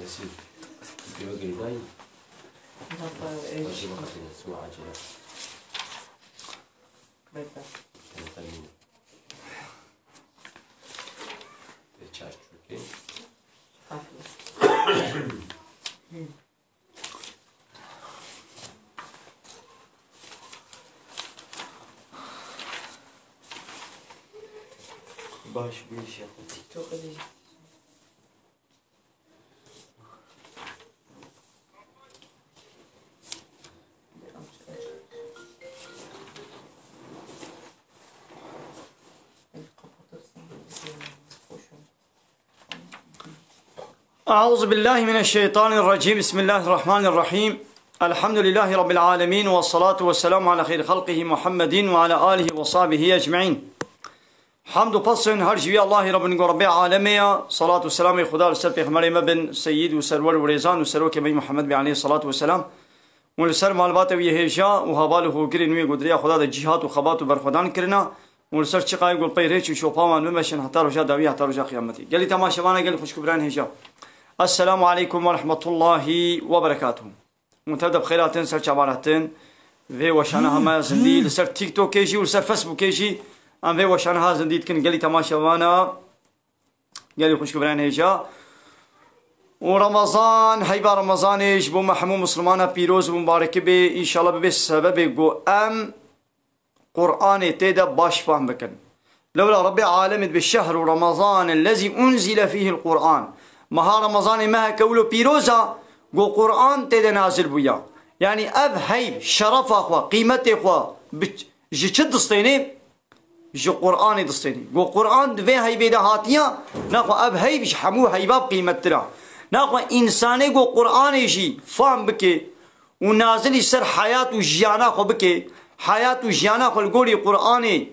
نسيت في بقري دايم ايش سوى عجلة باش بيش يا اخو تيك توك هذه أعوذ بالله من الشيطان الرجيم. بسم الله الرحمن الرحيم. الحمد لله رب العالمين والصلاة والسلام على خير خلقه محمد وعلى آله وصحبه أجمعين. حمد و پسن هر جوی الله رب عالمه. صلاة و سلام خدا لسر پیغمبر مبن سید و سرور و ریزان و سرور کمی محمد بی علیه صلاة و سلام و لسر معلومات و یهجا و حواله و گرین و گدریا خدا د جهاد و خبات و برخودان کرنا و لسر چقای گل پی ریچ و شوپامان ممشن حتی رجا داوی حتی رجا قیامتی. گلی تماشاوانه گلی خوشکبران هجا. السلام عليكم ورحمة الله وبركاته. منتدى بخيراتن سر عباراتن في وشانها ما زندي لسر تيك توك كيجي ولسر فيسبوك كيجي ام في وشانها زندي تكن قالي تماشا وانا قالي خوش كبران هيجا ورمضان هيبا رمضان ايش بو محمود مسلمانا بيروز ومبارك بي ان شاء الله بسبب جو ام قرآن تيدا باش فهم بكن لولا ربي عالم بالشهر رمضان الذي انزل فيه القرآن مها رمضان ما كولو بيروزا جو قرآن تيدا نازل بويا يعني اب هي شرف اخوا قيمت اخوا جي چه دستيني جو قرآن دستيني جو قرآن دوه هي بيدا هاتيا ناخو اب هي بش حمو هي باب قيمت ترا ناخو انساني جو قرآن جي فهم بكي ونازل سر حياة و جيانا خو بكي حياة و جيانا خو القولي قرآن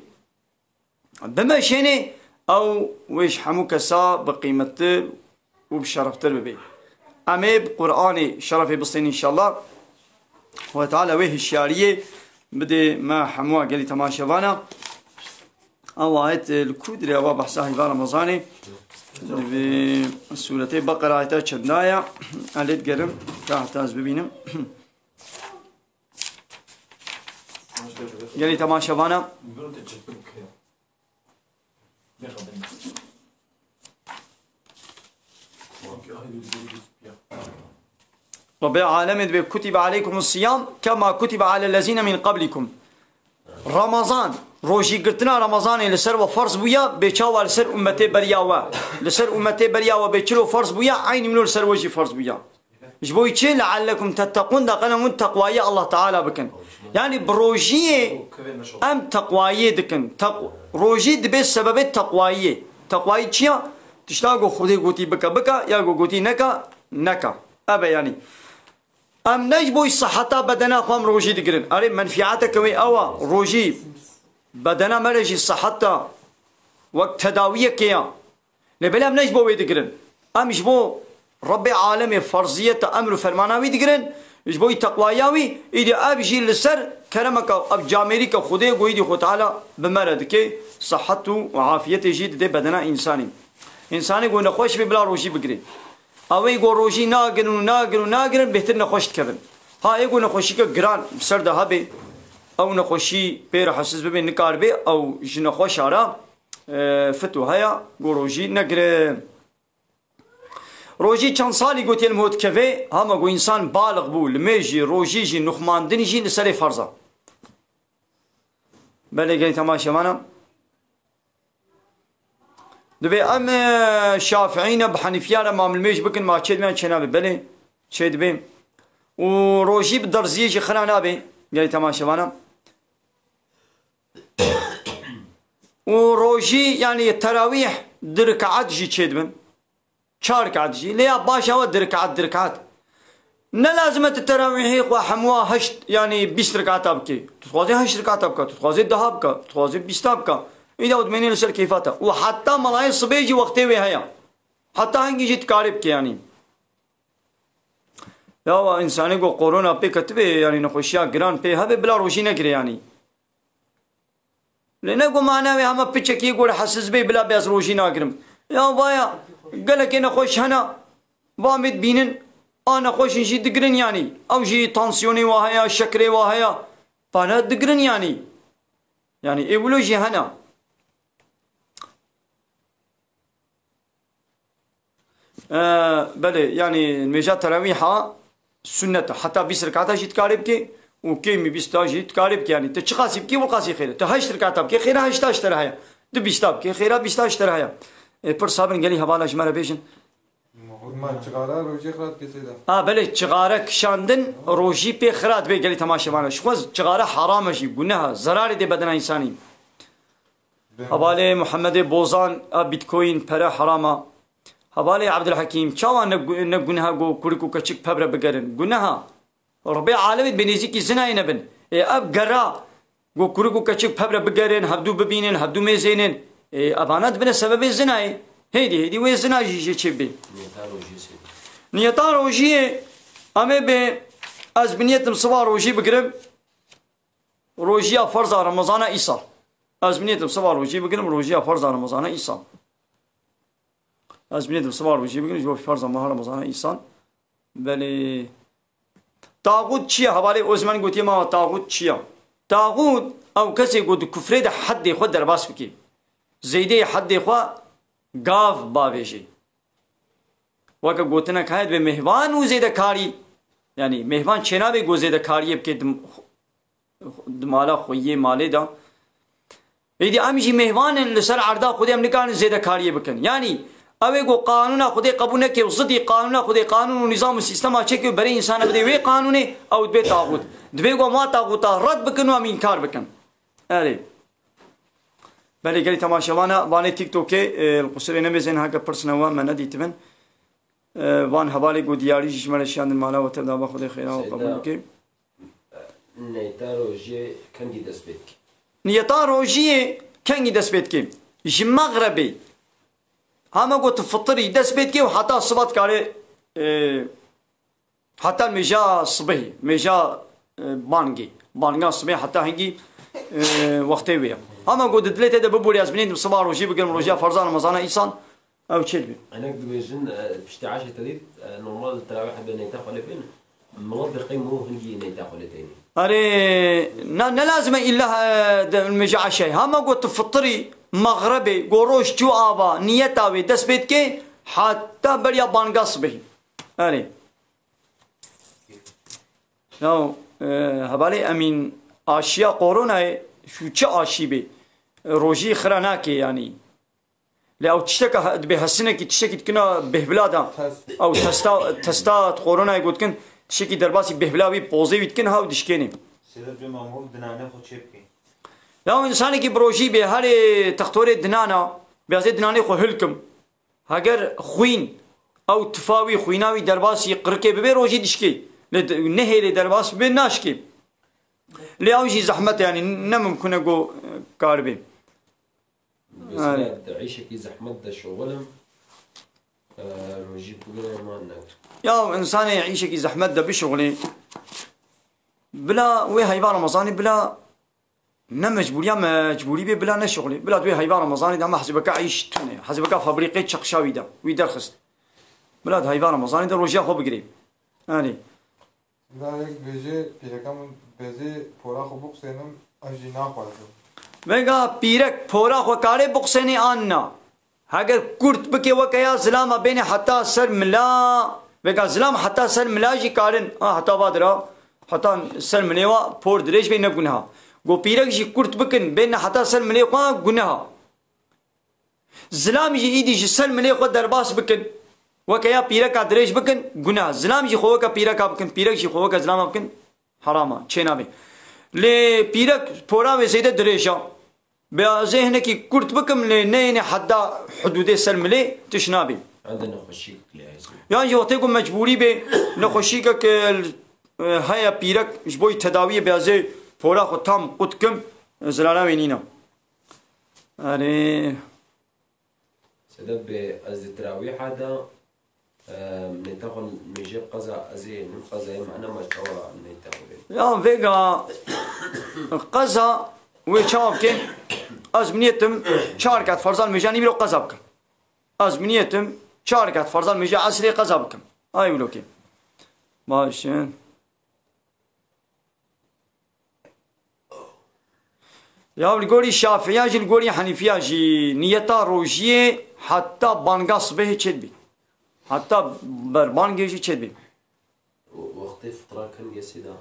بمشيني او ويش حمو كسا بقيمت وبشرفتر ببي أمي بقرآن شرفي بسطين إن شاء الله وتعالى ويه الشعرية بدي ما حموها قالي تماشوانا أو آيات الكودري أو بحثها هيبان رمضاني بسورة بقرة آياتها شدنايا أليت قرم تحتاز ببينم قالي تماشوانا رب العالمين كتب عليكم الصيام كما كتب على الذين من قبلكم. رمضان روجي قلتنا رمضان لسر وفرض بويا بيشاو لسر أمتي برياوا لسر أمتي برياوا بيشلو فرض بويا عين منو لسر وجي فرض بويا جبوي شيء لعلكم تتقون دقنا من تقواي الله تعالى بكن يعني بروجي أم تقواي دكن روجي دبي سبب التقواي تقواي شيء تشتاقو خودي قوتي بكا بكا يا قوتي نكا نكا أبا يعني أم نجبوي صحتا بدنا خام روجي دقرن أري منفعاتك وي أوا روجي بدنا مرجي صحتا وقت تداوية كيا نبلا أم نجبوي دقرن أم يجبو ربي عالمي فرضية أمر فرماناوي دقرن يجبوي تقواياوي إذا أبجي لسر كرمك أب جامريك خودي قويدي خو تعالى بمردك صحته وعافيته جيد دي بدنا إنساني قو نخوش ببلا روجي بقري اوي قو روجي ناقرن بهتر نخوش تكبن ها ايقو نخوشي كقران بسر ده بي او نخوشي بير حسس ببين نكار بي او جنخوش عرا فتو هيا قو روجي نقرن روجي چند سالي قوتي الموت كفي هما قو انسان بالغ بو لميجي روجي جي نخماندن جي نسالي فرزا بلي قلي تماشي مانا دبي أم شافعين بحنيفيان ما ملميش بكن ما تشد من شنابي بلي تشد بيم وروجي بدرزيجي خلانا بي قالي تماشي وانا وروجي يعني التراويح دركعات جي تشد بيم شاركعات جي ليه باشا هو دركعات نلازمة التراويح وحموا هشت يعني 20 ركعات ابكي تتخوزي 10 ركعات ابكي تتخوزي دهابكا تتخوزي 20 ابكا إذا ودمني لسر كيفاته وحتى ملاي صبيجي وقتي وهايا حتى هنجي جيت كارب كي يعني لا إنساني قو قرونا بي كتبه يعني نخوشيا جران بي هذا بلا روشي نكري يعني لأنه قو معناه هم بيتشكي قول حسس بي بلا بيز روشي ناكرم يا بايا قال لك انا خوش هنا وامد بينن انا خوش نجي دقرن يعني او جي تنسيوني وهيا شكري وهيا فانا دقرن يعني ايولوجي هنا بله يعني الميجا تراويحها سنة حتى 20 ركعة جي تقارب كي وكيمي 20 جي تقارب كي يعني تشخاصي بكي والقاسي خير تهشت ركعة بكي خيرها 18 ترهايا دو 20 بكي خيرها 18 ترهايا پر صابن قالي هبالا جمالا بيجن ما چغاره روجي خرات كسيدا بله چغاره کشاندن روجی پی خرات بی گلی تماشا وانه شخوز چغاره حرامه جی گناه زراری دی بدن انسانی حواله محمد بوزان بیت کوین پره حرامه حواله عبدالحکیم چاوان نه گناه گو کورکو کچک پبره بگرن گناه ربی عالمت بنیزی کی زنای نبن اب گرا گو کورکو کچک پبره بگرن هبدو ببینن هبدو میزینن ابانات بنا سبب زنای هيدي وين زنا جي تشبي نيتا روجي امي به از بنيتم صبا روجي بقرب روجيا فرض رمضان عيسى از بنيتم صبا روجي بقرب روجيا فرض رمضان عيسى از بنيتم صبا روجي بقرب جو فرض رمضان عيسى بل طاغوت چيا حواله عثمان گوتي ما طاغوت چيا طاغوت او كسي گود كفر ده حد خود در باس بكي زيده حد خو گاف باویجی وقت گوتنا کهید به مهوان و زیده کاری یعنی مهوان چنا به گو زیده کاریه بکه دمالا خویه ماله دا ایدی امیجی مهوان لسر عرضا خودی هم نکان زیده کاریه بکن یعنی اوه گو قانونا خودی قبول نکه و صدی قانونا خودی قانون و نظام و سیستم ها چه که برای انسان بده وی قانونه او دبی تاغوت دبی گو ما تاغوتا رد بکن و هم انکار بکن اره بله قالي تماشاوانا واني تيك توكي القصري نمزين هكا برسنوا ما ندي تبن وان حوالي قو دياري جمال الشان المالا وتبدا باخذ خيرا وقبولك نيتاروجي كان دسبيتك نيتاروجي كان دسبيتك جمغربي هما قلت فطري دسبيتك وحتى الصبات قالي حتى الميجا صبي ميجا بانجا صبي حتى هنجي وقتي ويا اما قد دليت هذا ببولي ازبنين بصباح روجي بقول روجي فرزان رمضان ايصان او تشلبي انا دبيجن بشتي 10 تريد نورمال التراويح بين تاخذ فين موظف قيمه هنجي تاخذ تاني اري لازم الا المجا شيء هما قلت فطري مغربي قروش جو ابا نيتاوي دسبيتك حتى بريا بانغاس به اري نو هبالي امين اشياء قرونا شو چه آشیبه روجی خراناکه يعني لأو تشتكى بهالسنة كي تشتكي كنا بهبلادا أو تستات قرونا يقول كن تشتكي درباسي بهبلاوي بوزي ويتكن هاو دشكيني سيدة بمامور دنانه خود شبكي لو إنساني كي بروجي بهالي تختوري دنانا بهذا دناني خو هلكم هاجر خوين أو تفاوي خويناوي درباسي قركي ببي روجي دشكي نهي درباس ببي ناشكي لأوجي زحمة يعني نممكن أقول كاربي تعيشك زحمة ده شغلهم روجي بقول ما نك يا إنسان يعيشك زحمة ده بشغله بلا وي هيبان رمضاني بلا نمجبوريا مجبوري بي بلا نشغلي بلا دوي هيبان رمضاني ده ما حسبك عيش تونه حسبك فابريقة شقشاوي ده ويدرخص بلا هيبان رمضاني ده روجي أخو بقريب يعني لا يك بيجي بيركم بيجي فورا خبوق سينم أجي ناقوله بگا پیرک پورا خو کاره بقسنی آننا اگر کرد بکی وکیا زلام بین حتی سر ملا بگا زلام حتی سر ملا جی کارن حتی بادرا حتی سر ملیوا پور دریج بین گناه گو پیرک جی کرد بکن بین حتی سر ملیوا گناه زلام جی ایدی جی سر ملیوا درباس بکن وکیا پیرک دریج بکن گناه زلام جی خو کا پیرک بکن پیرک جی خو کا زلام بکن حرامه چینا بی لی پیرک پورا و زیده دریجا به ذهنك كرت بكم لنين حدا حدود سلم لي تشنابي عندنا نخشيك يعني وقتكم مجبوري به نخشيك هيا بيرك جبوي تداوي بازي فورا خو تام قدكم زلالا وينينا يعني سبب از التراويح هذا نتاخذ ميجي قزا ازي من قزا معنا ما توا نتاخذ يا فيغا قزا وشابكن از منيتم شاركات فرزان ميجاني بلو قزابك أزمنيتم شاركت فرضا ميجي عسري قزا بكم هاي ولوكي ماشي يا الجوري شافعي جي الجوري حنيفيا جي نيتا روجيه حتى بانغا صبح تشدبي حتى بربانغي جي تشدبي وقت فترة كان يسيدا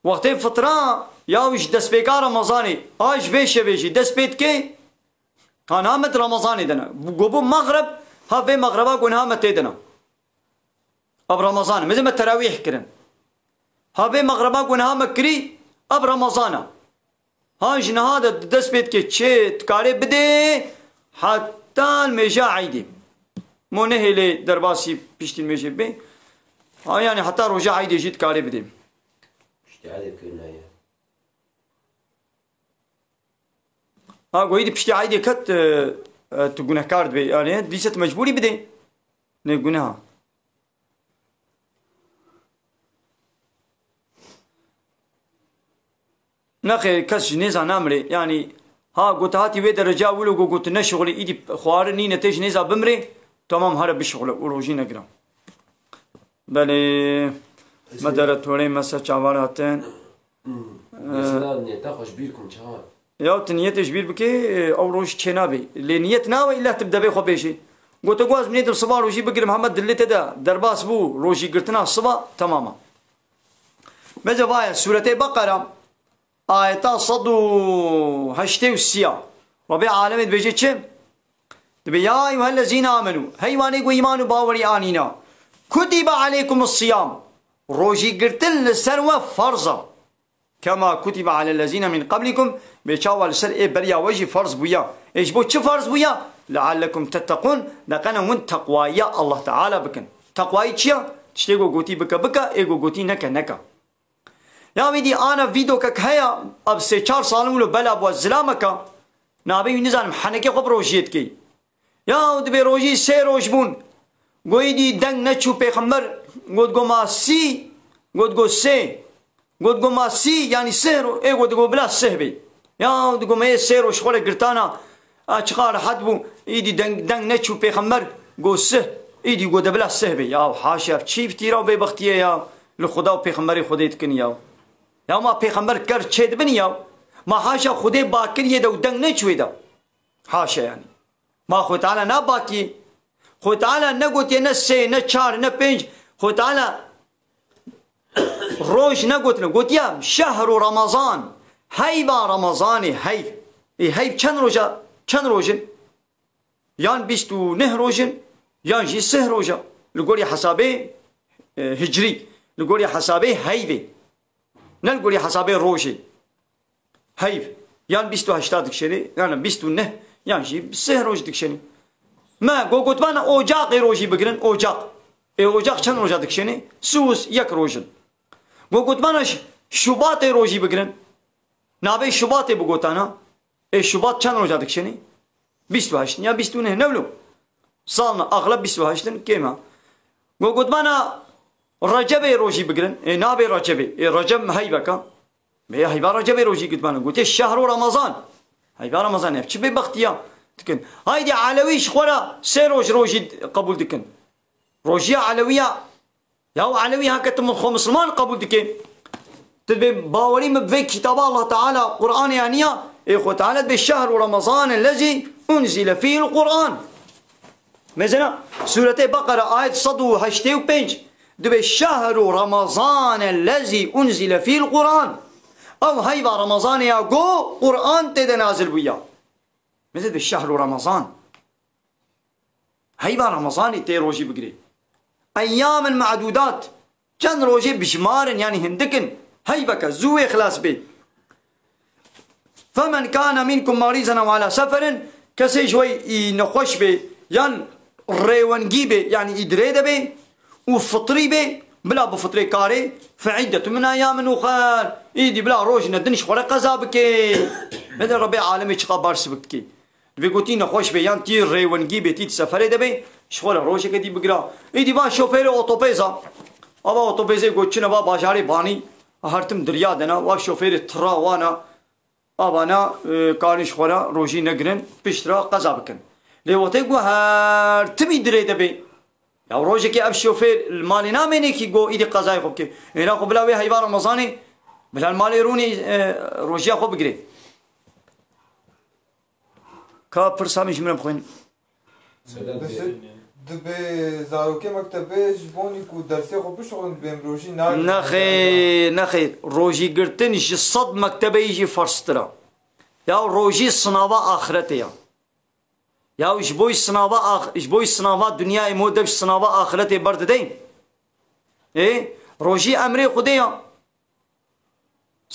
وقت فترة يا وش دس بيكار رمضاني ايش بيش بيجي دس بيت كي كان هامت رمضاني دنا قبو مغرب ها في مغربا كون هامت دنا اب رمضان مثل ما التراويح كرن ها في مغربا كون هامت كري اب رمضان ها جنا هذا دس بيت كي تشيت كاري بدي حتى الميجا عيدي مو نهي درباسي بيشتي الميجا بي ها يعني حتى رجع عيدي جيت كاري بدي عادي كنا هي قويدي بشتي عادي كت تقولها كارد بي يعني ديست مجبوري بدي نقولها نخي كس جنيزة نامري يعني ها قلت هاتي ويدا رجاء ولو قلت نشغلي ايدي خوارني نتيج نيزة بمري تمام هرب بشغله وروجي نقرا بلي مدارت ولي مسا چاواراتن مثلا نيتا خوش بيركم چاوار يا تنيت جبير بكي او روش چنابي لي نيت ناوي الا تبدا بي خو بيشي قلت غواز منيت الصبا روجي بكر محمد دلته دا درباس بو روجي قرتنا الصبا تماما ماذا بايا سورة بقرة آيات صدو هشتي والسيا ربي عالمي بيجي چه تبي يا ايها الذين امنوا هيواني و ايمان باوري انينا كتب عليكم الصيام روجي قرتل لسروا فرضا كما كتب على الذين من قبلكم بيشاول سر ايه بريا وجي فرض بويا ايش بو چه فرض بويا لعلكم تتقون دقنا من تقوايا الله تعالى بكن تقواي چيا تشتيغو غوتي بكا بكا ايغو غوتي نكا نكا يا ويدي انا فيديو كهيا اب 3-4 سال مولو بلا ابو الزلامك نابي نزان حنكي خب روجيت كي يا ود بي روجي سي روجبون غويدي دنگ نچو پیغمبر گود گو ما سي گود گو سي گود گو ما سي يعني سهرو اي گود گو بلا سهبي يا ود گو ما سهرو شغل قرتانا اشقار حدبو ايدي دنگ نچو پیغمبر گو سه ايدي گود بلا سهبي يا حاشا چي فتيرا بي بختيه يا لخدا و پیغمبر خودت کن یا ما پیغمبر کر چید بنی یا ما حاشا خودی باکر یه دو دنگ نچوی دا حاشا يعني ما خود تعالى نا باکی خود تعالى نگوت یه نه سه نه چار نه پنج خود تعالى روش نگوت نگوت یا شهر رمضان هی با رمضانی هی چند روزا چند روزن یان 29 روزن یان جی 3 روزا لگولی حسابه هجری لگولی حسابه هیوی نلقولي حسابي روجي هيف يان 28 دكشني يعني 29 يعني شي سه روج دكشني ما قلت بانا اوجاق روجي بقرن اوجاق اوجاق كان روجا دكشني سوس يك روجن قلت بانا شباط روجي بقرن نابي شباط بقوت انا شباط كان روجا دكشني 28 يا 29 نولو صالنا اغلب 28 كيما قلت بانا رجب روجي بقرن نابي رجب هيبكا هيبا رجب روجي قد بانا قلت الشهر رمضان هيبا رمضان يفش ببختيا تكن هايدي علويش خورا سيروج روجي قبول دكن روجيا علوية ياو علوية هكا تم مسلمان قبول دكن تبي باوري مبفي كتاب الله تعالى قرآن يعني اخو تعالى بالشهر رمضان الذي انزل فيه القرآن مثلا سورة بقرة آية صدو هشتي وبنج دبي شهر رمضان الذي أنزل فيه القرآن أو هيبا رمضان يا جو قرآن تدنازل بيا مثل بالشهر رمضان هيبا رمضان تي روجي بقري أيام المعدودات كان روجي بشمار يعني هندكن هيبك زوي خلاص بي فمن كان منكم مريضا وعلى سفر كسي شوي نخش بي يعني ريوانجي بي يعني إدريد بي وفطري بي بلا بفطري كاري فعدة من أيام أخر إيدي بلا روجنا دنش خورا قزابك مثل ربي عالمي شقا بارس بكي بيقولتي نخوش بي يعني تي ريوانجي بي تي سفري دبي شخورا روجك دي بقرا إيدي با شوفير أوتوبيزا أبا أوتوبيزا قوتشنا با باشاري باني هرتم دريا دنا واب شوفير ترا وانا أبانا كارش خورا روجي نقرن بشترا قزابكن لێوەتەی گو هەرتمی درێ دەبێ یا ڕۆژێکی ئەم شۆفێر ماڵی نامێنێکی گۆ ئیدی قەزای خۆ بکێ هێنا خۆ بلاوێ هەیڤان ڕەمەزانێ بلان ماڵی ڕوونی ڕۆژیا خۆ بگرێ کا پرسامیش منە بخوێن دبێ زارۆکێ مەکتەبێ ji بۆنی ku dersê xwe bişixin bêm rojî نەخێر ڕۆژی گرتن ji سەد مەکتەبەی jî فەرزترە یا ڕۆژی سناوا ئاخرەتەیە یا ji بۆی سناوا دنیای مۆ دەب سناوا ئاخرەتێ بەردەدەین ڕۆژی ئەمرێ خودەیە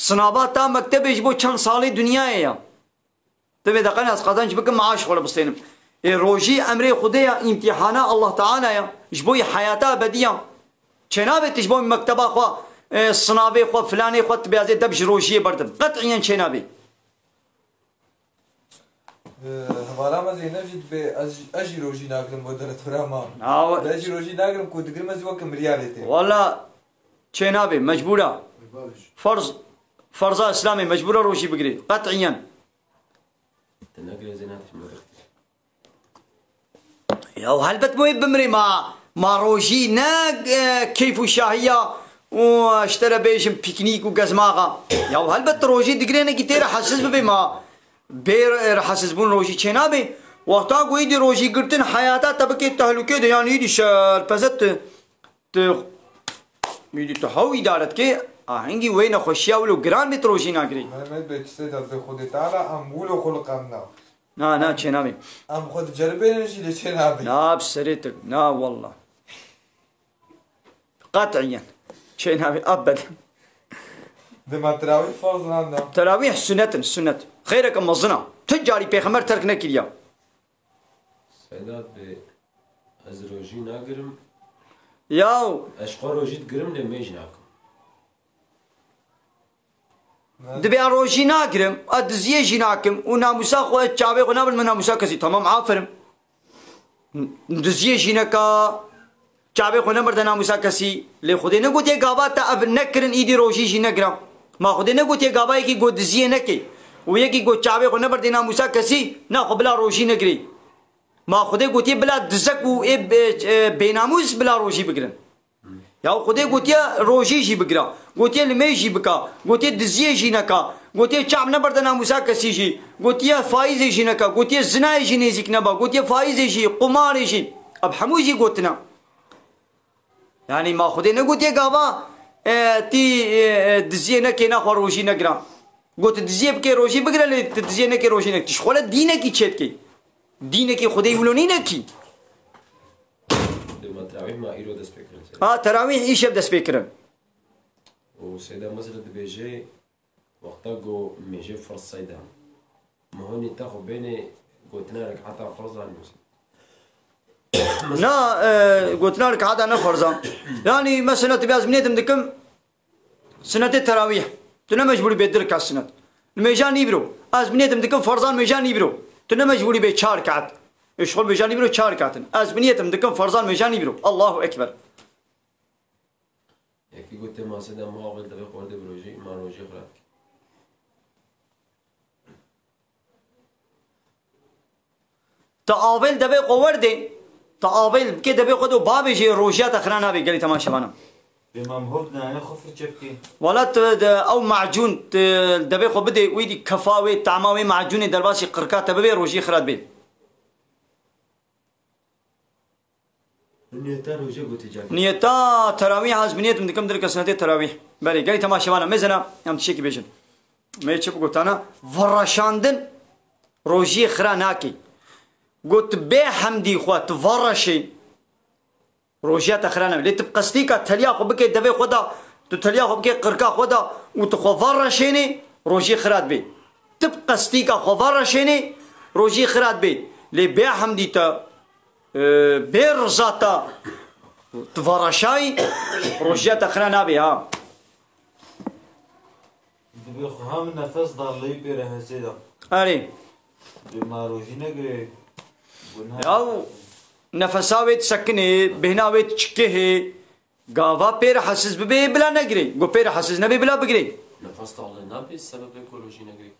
سناوا تا مەکتەبێ ji بۆ چەند ساڵی دنیایەیە دەبێ دەقەن ئەس قەزانج بکەم معاش خۆ لە بستێنم ڕۆژی ئەمرێ خودەیە ئیمتیحانە الله تعالایە ji بۆی حیاتە ئەبەدیە چێ نابێتش بۆی مەکتەبا خوا سناوێ خوا فلانێ خوا تبێزێ دەب ji ڕۆژیە بەردەم قەتعیەن چێ نابێ هەواڵا مەزێ نەژیت بێ ئەژ ڕۆژی ناگرم بۆ دەرەتورا مام ئەژی ڕۆژی ناگرم ku digirim ez weke miryarê tê وەڵا چێ نابێ مەجبورە فەرزا ئیسلامێ مەجبورە ڕۆژی بگرێ قەتعیەن یا هەلبەت بۆی بمرێ ما ڕۆژی نەک کەیف و شاهیە و شتەرە بێژم پیکنیک و گەزماغا یا هەلبەت ڕۆژی دیگرێنێکی تێرە حەسس ببێ ما بێر حەسس بوون ڕۆژی چێ نابێ وەختا گویدی ڕۆژی گرتن حیاتا تا بکێت تەهلوکێ دەیان هیدی شەرپەزت میدی تو هەوی دارت کێ ئاهەنگی وەی نەخۆشییا ولو گران بێت ڕۆژی ناگرێ محمد بێ چسێ دەبێ خودی تاالە ئەم ولو خولقام نا نا چێ نابێ ئەم خۆ جەربێنژی لە چێ نابێ نا بسەرێتک نا وەڵڵا قەتعیەن چێ نابێ ئەبەدەن دەما تراویح فەرز ناندا تەراویح سنەتن سنەت خەیرەکە مەزنە تجاری پێغەمبەر تەرک نەکردیا سەدات بێ ئەز ڕۆژی ناگرم یاو ئەشقا ڕۆژیت گرم لێ مێژ ناکەم دەبێ ڕۆژی ناگرم دزیێژی ناکەم و ناموسا خۆ چاوێ خۆ نابن من ناموسا کەسی تەمام عافرم دزیێژی نەکا چاوێ خۆ نەبەردە ناموسا کەسی لێ خودێ نەگوتێ گاوات تا ئەب نەکردن ئیدی ڕۆژیژی نەگرم ما خودێ نەگوتێ گاوایەکی گۆ دزیە نەکەی و یەکی گۆ چاوێ خۆ نەبەردێ ناموسا کەسی ناخۆ بلا ڕۆژی نەگری ما خودێ گوتێ بلا دزەک و بێناموس بلا ڕۆژی بگرن یا خودێ گوتێ ڕۆژیژی بگرە گوتێ لمێژی بکە گوتێ دزیێژی نەکە گوتێ چاپ نەبەردە ناموسا کەسیژی گوتیە فایزێژی نەکە گوتێ زنایژی نێزیک نەبە گوتێ فایزێژی قومارێژی ئەب هەمووژی گوتنە یعنی ما خودێ نەگوتێ گاوا تی دزیێ نەکێ ناخوا ڕۆژی نەگرە گوت دزیێ بکێ ڕۆژی بگرە لێ دزیێ نەکێ ڕۆژی نەکەی خۆلە دینێکی چێتکەی دینێکی خودەی ولۆنی نەکی تەراویح ئیشەب دەست پێکردن و سێدا مەسەلە دەبێژێ وەختا گۆ مێژێ فەرز سەیدا مهۆنی تا خۆ بێنێ گوتنا ڕەکعەتا فەرزان نووسێ نا گوتنا ڕەکعەتا نەفەرزە یعنی مەسەلە تبێ بنێتم دکم سنەتێ تەراویح تو نەمەجبوری بێت درکا سنەت مێژان نیبرۆ ئەس بنێتم دکم فەرزان مێژان نیبرۆ تو نەمەجبوری بێت چار کات اشغل مێژان نیبرۆ چار کاتن ئەس بنێتم دکم فەرزان مێژان نیبرۆ الله ئەکبەر یەکی گوتێ ماسەدا ماوەڵ دەبێ خۆردە برۆژی ما ڕۆژی خراب تەئاویل دەبێ قۆوەردێ تەئاویل بکێ دەبێ خۆ بابێژێ ڕۆژیاتە خرا نابێ گەلی تەماشەوانە وڵات ئەو معجون دەبێ خۆ بدێ ویدی کەفاوێ تاماوێ معجونێ دەرباسی قڕکاتە ببێ ڕۆژی خرات بێ نیەتا تەراویح حەز بنێتم دکەم درکە سنەتێ تەراویح بەڵێ گەلی تەماشەوانە مێزەنە ئەم تشتێکی بێژن مێ چ بگوتانە ڤەڕەشاندن ڕۆژی خرا ناکەی گوت بێ حەمدی خوا تڤەڕەشی ڕۆژیاتە خرا نابێ لێ تبقەستیکە تەلیا خۆ بکەیت دەبێ خۆدا تو تەلیا خۆ بکەیت قڕکا خۆدا و تو خۆ ڤەڕەشێنێ ڕۆژی خرات بێ تبقەستیکە خۆ ڤەڕەشێنێ ڕۆژی خرات بێ لێ بێ حەمدی تە بێ ڕزاتە تڤەڕەشایی ڕۆژیاتە خرا نابێ ها هم نفس دارلەی پێرە هەسێدا ئەرێ ماڕۆژی نەگرێ ئەو نەفەساوێت سەکنێ بهێناوێت چکێ هێ گاوا پێرە حەسز ببێ بلا نەگرێ گۆ پێرە حەسز نەبێ بلا بگرێ نەفەس تاڵێ نابێ سەبەبێ کۆ ڕۆژی نەگرێ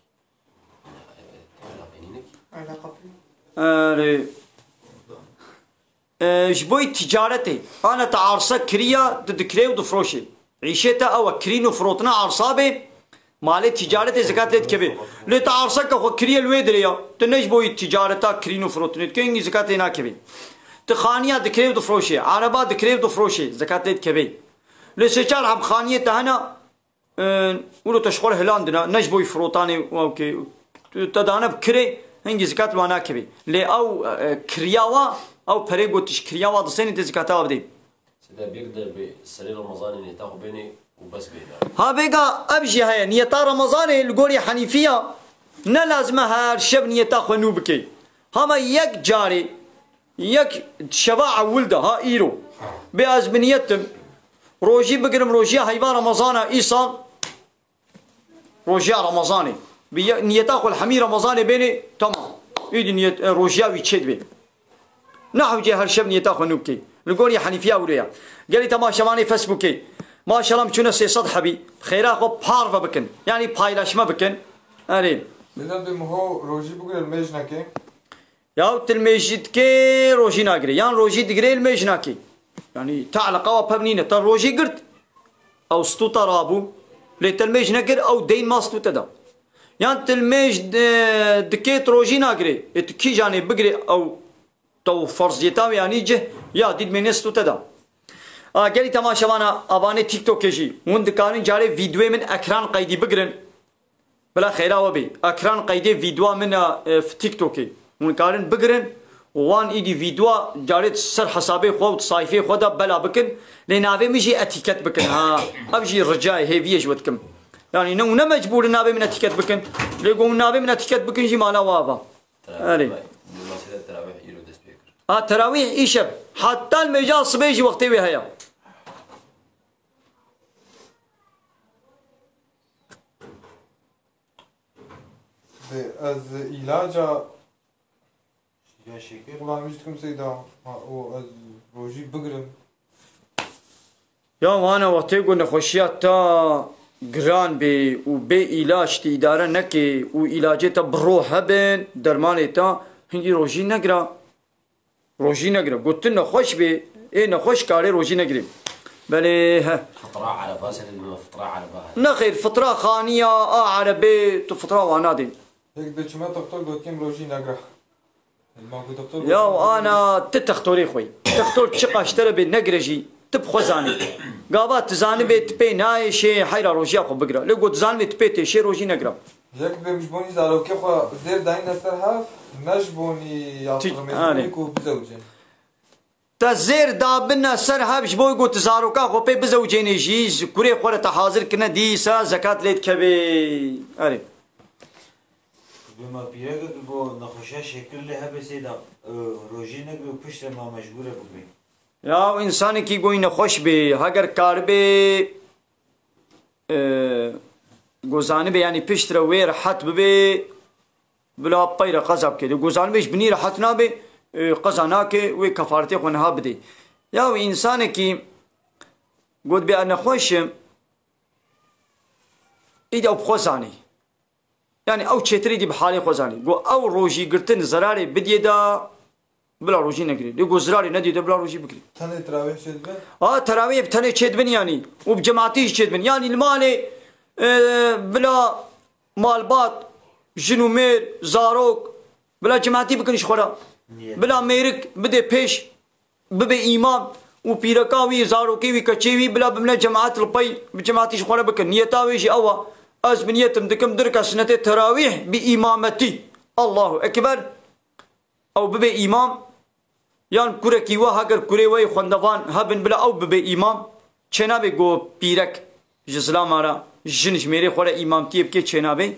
جبوي تجارتي انا تعرصه كريا تدكري ودفروشي عيشتها او كرينو فروتنا عرصابي مالي تجارتي زكاة ليت كبي لتعرصه كخو كريا الويدريا تنجبوي تجارتها كرينو فروتنا كينجي زكاة هنا كبي تخانية دكري ودفروشي عربات دكري ودفروشي زكاة ليت كبي لسيشال هم خانية تهنا ولو تشغل هلاندنا نجبوي فروتاني اوكي تدانا بكري هنجي زكاة وانا كبي لي او كرياوا او بريغو تشكرياوا دسيني تزكاة بدي سيدا بيقدر بسرير رمضان اللي تاخذ بيني وبس بينا ها بيقى ابجي هاي نيتا رمضان القولي حنيفية نا لازمها الشب نيتا خنوبكي هما يك جاري يك شباع ولده ها ايرو بأزمنيتم روجي بقرم روجي هيبا رمضان ايصال روجي رمضاني نيتا خو الحمي رمضاني بيني تمام ايدي نيت روجيا ويتشد بي نحو جه هالشب نيتا خو نوبكي القولي حنيفية وليا قالي تما شماني فيسبوكي ما شاء الله مشونا سي صد حبي خيرا خو بارفا بكن يعني بايلاش ما بكن ارين لذا بمهو روجي بقول المجنكي يا تلميجد كي روجي ناقري يعني روجي دقري المجنكي يعني تعلق او ببنينه تر روجي قرت او ستو ترابو لتلميج نقر او دين ما ستو تدا يعني تلميج دكيت روجي ناقري اتكي جاني بقري او تو فرض يتاوي يعني جه يا ديد من ستو تدا قالي تماشا وانا اباني تيك توك يجي وند كانن جاري فيديو من اكران قيدي بقرن بلا خيرا وبي اكران قيدي فيديو من في تيك توكي وند كانن بقرن وان ايدي فيديو جاريت سر حسابي خو صايفي خدا بلا بكن لنابي مجي اتيكت بكن ها ابجي الرجاي هي فيش ودكم يعني نو مجبور نابي من اتيكت بكن ليقوم نابي من اتيكت بكن جي مالا وابا اري تراويح ايشب حتى المجال صبيجي وقتي وهيا از علاجا يا شكر والله مجدكم سيدا و روجي بقرم يا وانا وقتي قلنا خشيات تا جران بي وبي علاج تي اداره نكي و علاجه بروح هبن درمانه تا هنجي روجي نقرا روجي نقرا قلت لنا خوش بي ايه نخش كاري روجي نقري بلي ها فطرة على باسل فطرة على باه نخير فطرة خانية عربي فطرة وانادين هيك بتشما دكتور قلت كم روجي نقرا يا انا تتختوري خوي تختور تشقى اشترى بالنقرجي تبخزاني قابات تزاني بيت بي ناي شي حيرا روجي اخو بقرا لو قلت زاني بيت بيت شي روجي نقرا هيك بمجبوني زارو كيف زير داين استرهاف مجبوني يعطرمي كو بزوجين تزير دابنا سرها بجبو يقول تزاروكا خو بي بزوجين جيز كوري خورة حاضر كنا ديسا زكاة ليت كبي اري بما بيرقد بو نخشا شكل لها بسيدا روجي نقل وبشت ما مجبورة بقبي يا انسان کی کوئی نخوش بی اگر کار بی گوزانه بی یعنی پشت رو وی راحت بی بلا پیر قذاب که گوزانه بیش بنی راحت نا بی قزانا که وی کفارتی خونها بدی یا انسان کی گود بی نخوش ایده او بخوزانی يعني او تشتري دي بحالي خوزاني قو او روجي قرتن زراري بدي دا بلا روجي نقري يقول زراري ندي دا بلا روجي بكري تاني تراويح شد بن تراويح بتاني شد بن يعني وبجماعتي شد بن يعني المالي بلا مالبات جنومير زاروك بلا جماعتي بكنش خورا بلا ميرك بدي بيش ببي امام وبيركاوي زاروكي وكتشيوي بلا بمنا جماعات البي بجماعتي خورا بكن نيتاوي شي اوا از بنيتم دكم دركا سنة التراويح بإمامتي الله أكبر أو ببي إمام يعني كورة كيوا هاجر كورة وي خندوان هبن بلا أو ببي إمام چنا بي گو بيرك جزلا مارا جنش ميري خورا إمام تيب كي چنا بي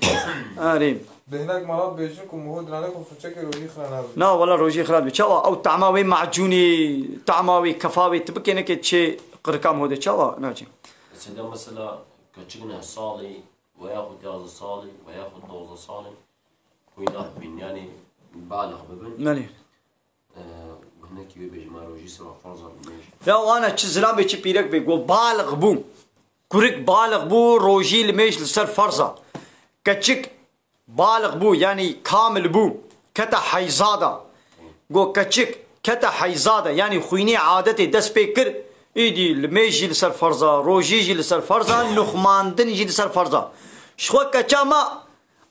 آريم بهناك مرات بيجنكم مهود رانكم فتشكي روجي خراب نا والله روجي خراب چوا أو تعماوي معجوني تعماوي كفاوي تبكي نكي تشي قرقام هوده چوا ناجي سيدا مثلا كتشكنا صالي وياخذ جاز صالي وياخذ دوز صالي ويناه من يعني بالغ ببن ماني وهناك يبي جماروجي سوا فرزا يا وانا تشزلام بيتش بيرك بيقول بالغ بو كورك بالغ بو روجي لميش لسر فرزا كتشك بالغ بو يعني كامل بو كتا حيزادا قو كتشك كتا حيزاده يعني خويني عادتي دس بيكر ايدي الميجي لسر فرزا روجيجي لسر فرزا نخماندن يجي لسر فرزا شخو كتا ما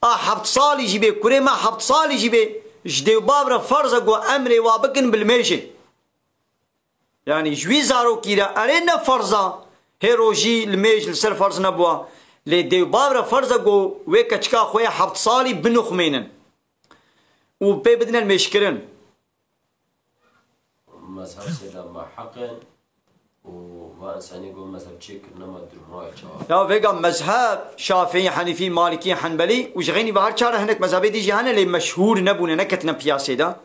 حبت صالي جيبه كوري ما حبت صالي جيبه جديو بابرا فرزا قو امري وابكن بالميجي يعني جوي زارو كيرا ارينا فرزا هي روجي الميج لسر فرز نبوا لي ديو بابرا فرزا قو ويكا تشكا خويا حبت صالي بنخمينن وبي بدنا المشكرن مذهب سيدا ما حقا وما انسان يقول مذهب تشيك انما درموها يا فيقا مذهب شافعي حنيفي مالكي حنبلي وجغيني بهار شاره هناك مذهبي دي جهانا اللي مشهور نبونا نكتنا بياسي دا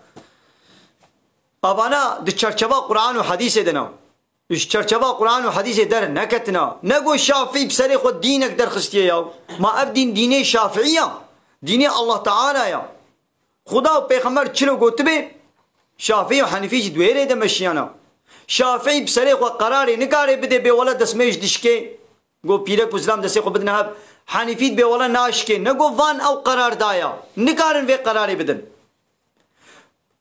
ابانا دي چرچبا قرآن وحديث دنا ايش چرچبا قرآن وحديث در نكتنا نقو شافعي بسري خود دينك در خستيه يا ما ابدين ديني شافعية ديني الله تعالى يا خدا و پیغمبر چلو گوت به شافعی و حنیفی جی دویره ده مشیانا شافعی بسره خو قراری نکاره بده به ولا دسمش دشکه گو پیرک اسلام دسه خو بدن هب حنیفی به ولا ناشکه نگو وان او قرار دایا نکارن به قراری بدن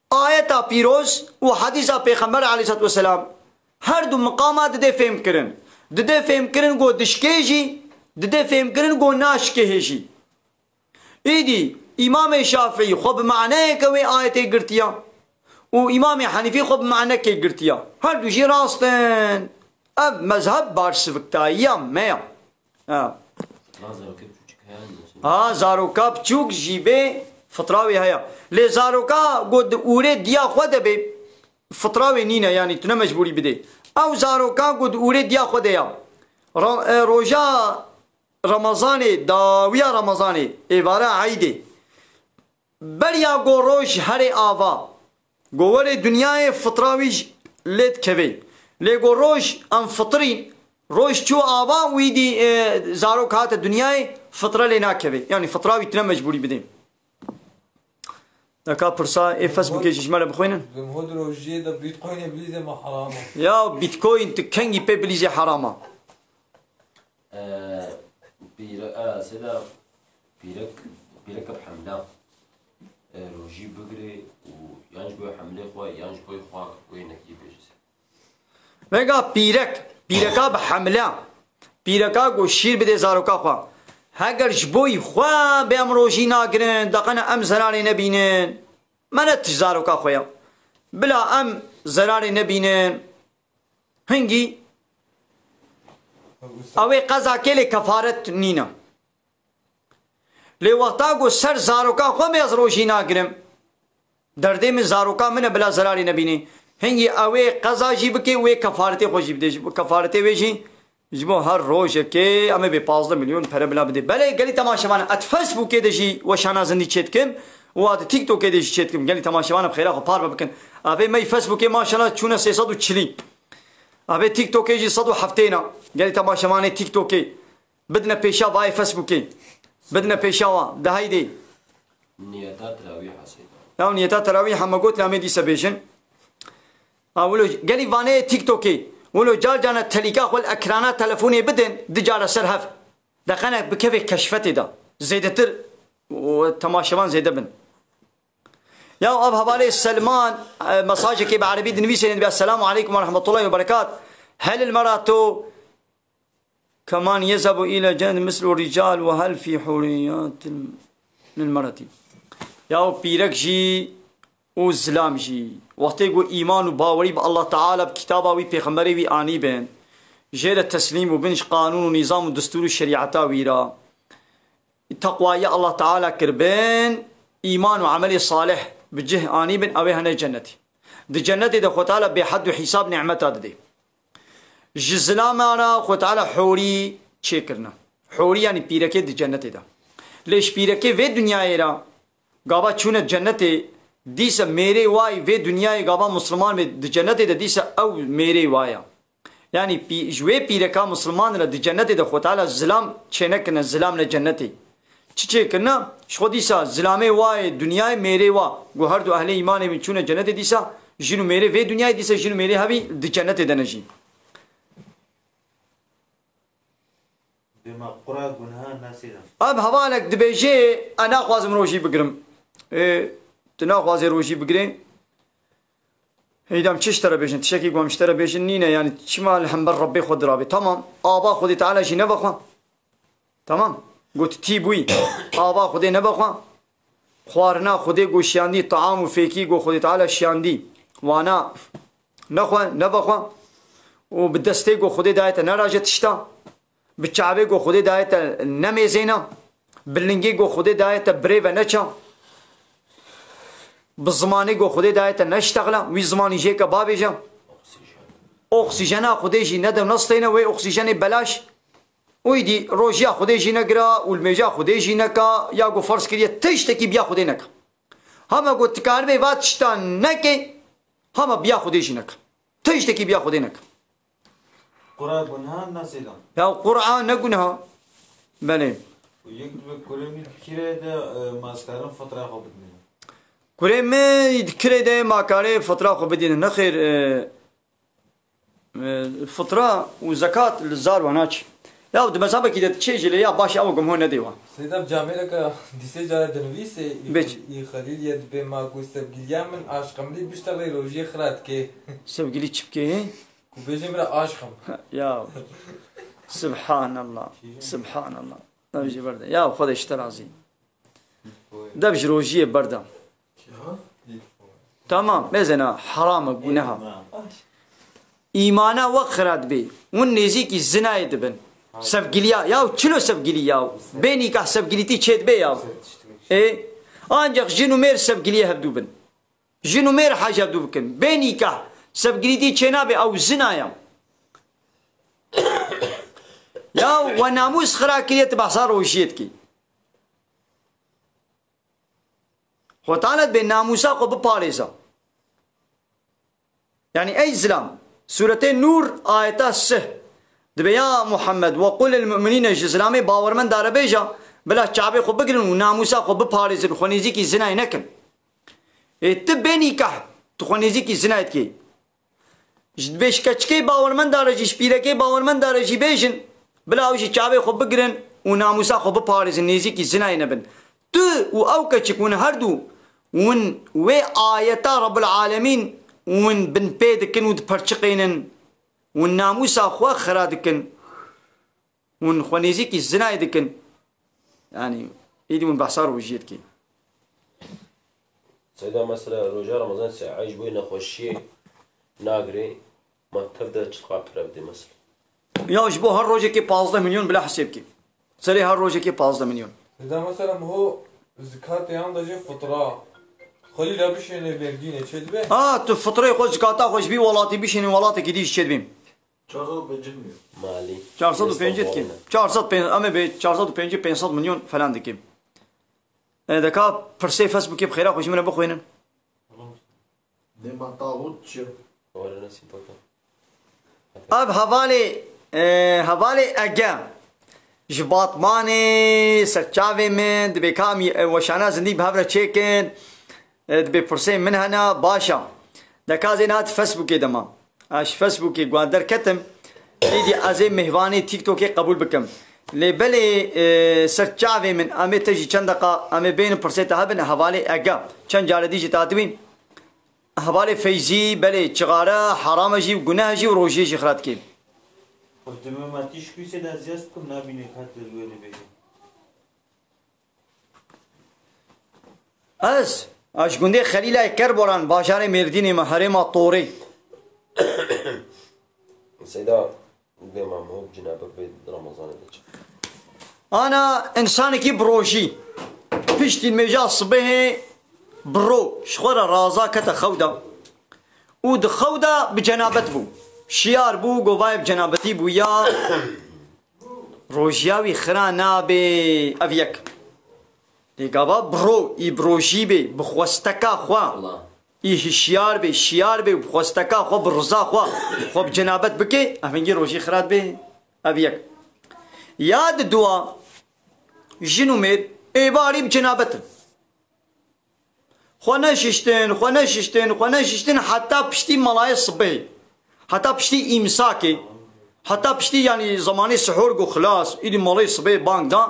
آیتا پیروز و حدیثا پیغمبر علیه الصلوۃ والسلام هر دو مقامات ده فهم کرن ده فهم کرن گو دشکه جی ده فهم کرن گو ناشکه جی ایدی امام شافعي خب معناه كوي آيتي قرتيا وامام حنيفي خب معناه كي قرتيا هل دوشي راستن اب مذهب بارس وقتايا ما زاروكا بچوك جيبه فطراوي هيا لي زاروكا قد اوري ديا خود به فطراوي نينا يعني تنا مجبوري بده او زاروكا قد اوري ديا خود يا روجا رمضان داويا رمضان عباره عيدي بریا گو روش هر آوا گوور دنیای فطراویش لید کوی لی گو روش ام فطرین روش چو آوا ویدی زارو کات دنیای فطره لینا کوی یعنی فطراوی تنا مجبوری بدیم دکا پرسا ای فیسبوک جمله بخوینن بمهود روجی دا بیتکوین بلیزه ما حرامه یا بیتکوین تکنگی پی بلیزه حرامه سيدا بيرك بحمله روجي بقري ويانج بوي حمله خوا يانج بوي خوا وينك يبيجس مگا پیرکا بحمله پیرکا گو شیر بده زاروکا خوا هگر جبوی خوا به ام روجی ناگرن دقنا ام زراری نبینن منت زاروکا خویا بلا ام زراری نبینن هنگی اوی قضا کلی کفارت نینا لی وقتا گو سر زاروکا خو می از روشی ناگرم درده من زاروکا من بلا زراری نبینی هنگی اوی قضا جی بکی وی کفارتی خو جی بده کفارتی وی جی جبو هر روز که اما به 15 میلیون پر بلا بده بله گلی تماشاوان ات فیسبوک ده جی و شانا زندی چت کم و ات تیک توک ده جی چت کم گلی تماشاوان بخیر خو پار بکن اوی می فیسبوک ماشاءالله چونه 340 اوی تیک توک جی 170 گلی تماشاوان تیک توک بدنا پیشا وای فیسبوک بدنا پیشاوا ده هیدی نیتات تراویح حسید او نیتات تراویح هم گوت لامه دی سبیشن اولو گلی وانه تیک توکی ولو جار جانا تليكا خو الاكرانات تلفوني بدن دجار سرهف دقنا بكيف كشفتي دا زيدتر وتماشمان زيد بن يا اب هبالي سلمان مساجك بعربي دنبيسي السلام عليكم ورحمه الله وبركاته هل المراه كمان يذهب الى جنة مثل الرجال وهل في حريات للمراه يا بيرك جي وزلام جي وقتی گو ایمان و باوری به الله تعالی بکتابه وی پیغمبری وی آنی بین جیر تسلیم و بنش قانون و نظام و دستور و شریعتا ویرا تقوی الله تعالی کربین ایمان و عمل صالح بجه آنی بین اوه هنه جنتی دی جنتی ده خود تعالی به حد و حساب نعمتا ده جزلام آنا خود تعالی حوری چه کرنا حوری یعنی پیرکه دی جنتی ده لیش پیرکه وی دنیای را گابا چونه جنتی دیسا میرے وائی وی دنیای گابا مسلمان میں دی جنت دا دیسا او میرے وایا یعنی جوے پیرکا مسلمان را دی جنت دا خود تعالی ظلام چینکنا ظلام نا جنتی چی کرنا شخو دیسا ظلام وائی دنیای میرے وا گو ہر دو اہل ایمان میں چون جنت دیسا جنو میرے وی دنیای دیسا جنو میرے ہوی دی جنت دا نجی بما قرآن گناہ ناسیدم اب حوالک دبیجے انا خوازم روشی بگرم تناخوازی روشی بگرین هيدام تشترى بيجن تشكي قوم اشترى بيجن نينا يعني شمال هم ربي خد رابي تمام آبا خدي تعالى شي نبخوا تمام قلت تيبوي آبا خدي نبخوا خوارنا خدي قو شاندي طعام وفيكي قو خدي تعالى شاندي وانا نخوا نبخوا وبدستي قو خدي دايتا نراجة تشتا بالشعبي قو خدي دايتا نمي زينا باللنجي قو خدي دايتا بريفا نچا بالزماني قو خدي دايتا نشتغلا وي زماني جيكا بابي جا اكسجينا خدي جي ندم نصطينا وي اكسجيني بلاش ويدي روجيا خدي جي نقرا والميجا خدي جي نكا يا قو فرس كريا تشتكي بيا خدي نكا هما قو تكاربي وات شتا نكي هما بيا خدي جي نكا تشتكي بيا خدي نكا قرآن قنها ناسيدا يا قرآن نقنها بلي ويكتب كلمة كيرا دا ماسكارن فترة خو بدنا كلمة يذكر ده ما كاره فترة خو بدنا نخير الفطرة وزكاة الزار وناش يا ود مذهب كده تشيء جلي يا باش أو جمهور نديوا سيدا بجامعة كا ديسي جالة دنويس يخليل يد بما قوسب جيامن عاشقم لي بيشتغل روجي خرات كي سب قلي تشبكي وبيجي مرا عاشقم يا سبحان الله سبحان الله نبي برده يا خد اشترازي دبج روجي برده تمام مزنا حرام قناها إيمانا وخرات بي والنزي كي الزنا يدبن سبقليا ياو چلو سبقليا بيني كه سبقليتي چيد بي ياو ايه انجق جنو مير سبقليا هبدو بن جنو مير حاجة هبدو بكن بيني كه سبقليتي چنا بي او زنا ياو ياو وناموس خراكيت بحصار وشيت كي وتعالت بين ناموسا قو بباريزا يعني اي زلام سورتين نور آيتا سه دبي يا محمد وقل المؤمنين الإسلامي باورمن دار بيجا بلا شعبي خو بقرن وناموسا خو بباريزن خونيزي كي زنا ينكن تبيني كح تخونيزي كي زنا يتكي جد بيش كچكي باورمن دار جيش بيركي باورمن دار جي بيجن بلا وجي شعبي خو بقرن وناموسا خو بباريزن نيزي كي زنا ينبن تو او كچك ون هردو ون و آيتا رب العالمين ون بن بيدكن ود برچقينن ون ناموسا خو خرادكن ون خونيزي كي زنا يدكن يعني يدي من بحصار وجيتكي سيدا مثلا روجا رمضان عايش بوينا خوشي ناقري ما تبدا تشقى بربدي مثلا يا جبو هالروجه كي 15 مليون بلا حسابكي سري هالروجه كي 15 مليون اذا مثلا هو زكاة عنده جي فطرة خلي لا بشيني بيرديني تشد به تو فطره خوش زكاتا خوش بي ولاتي بشيني ولاتي كديش تشد بيم 450 مالي 450 كي 450 اما ب 450 500 مليون فلان دكي دكا برسي فيسبوك بخير خوش من بخوينن ديما طاوتش ولا نسي بقى اب حوالي اجا جبات ماني سرچاوي من دبي كامي وشانا زندي بهبره تشيكن دبي برسي من هنا باشا دكا زينات فيسبوك دما اش فيسبوك قادر كتم ايدي ازي مهواني تيك توك قبول بكم لبلي سرچاوي من امي تجي چند دقه امي بين برسي تهبن حوالي اجا چند جالدي جتاتوين حوالي فيزي بلي چغاره حرامجي وگناهجي وروجي جخرات كي قدمه ما تيش كويسه دا زياست كم نابيني كات الويل بيجي اش گنده خليل كربوران باشار مردين محرم طوري سيدا بما هو جنابك بيت رمضان انا انسان كي بروجي بيشتي المجال صبيه برو شخورة رازا كتا خودا ود خودا بجنابت بو شيار بو قوباي بجنابتي بو يا روجياوي خرانا بي افيك لقابا برو يبروجي بي بخوستكا خوا إيه شيار بي بخوستكا خوا برزا خوا بجنابت بكي افنجي روجي خرات بي افيك ياد دوا جنو مير ايباري بجنابت خوانا ششتن حتى بشتي ملاي صبي حتى بشتي امساكي حتى بشتي يعني زماني سحور قو خلاص إيدي ملاي صبي بانك دا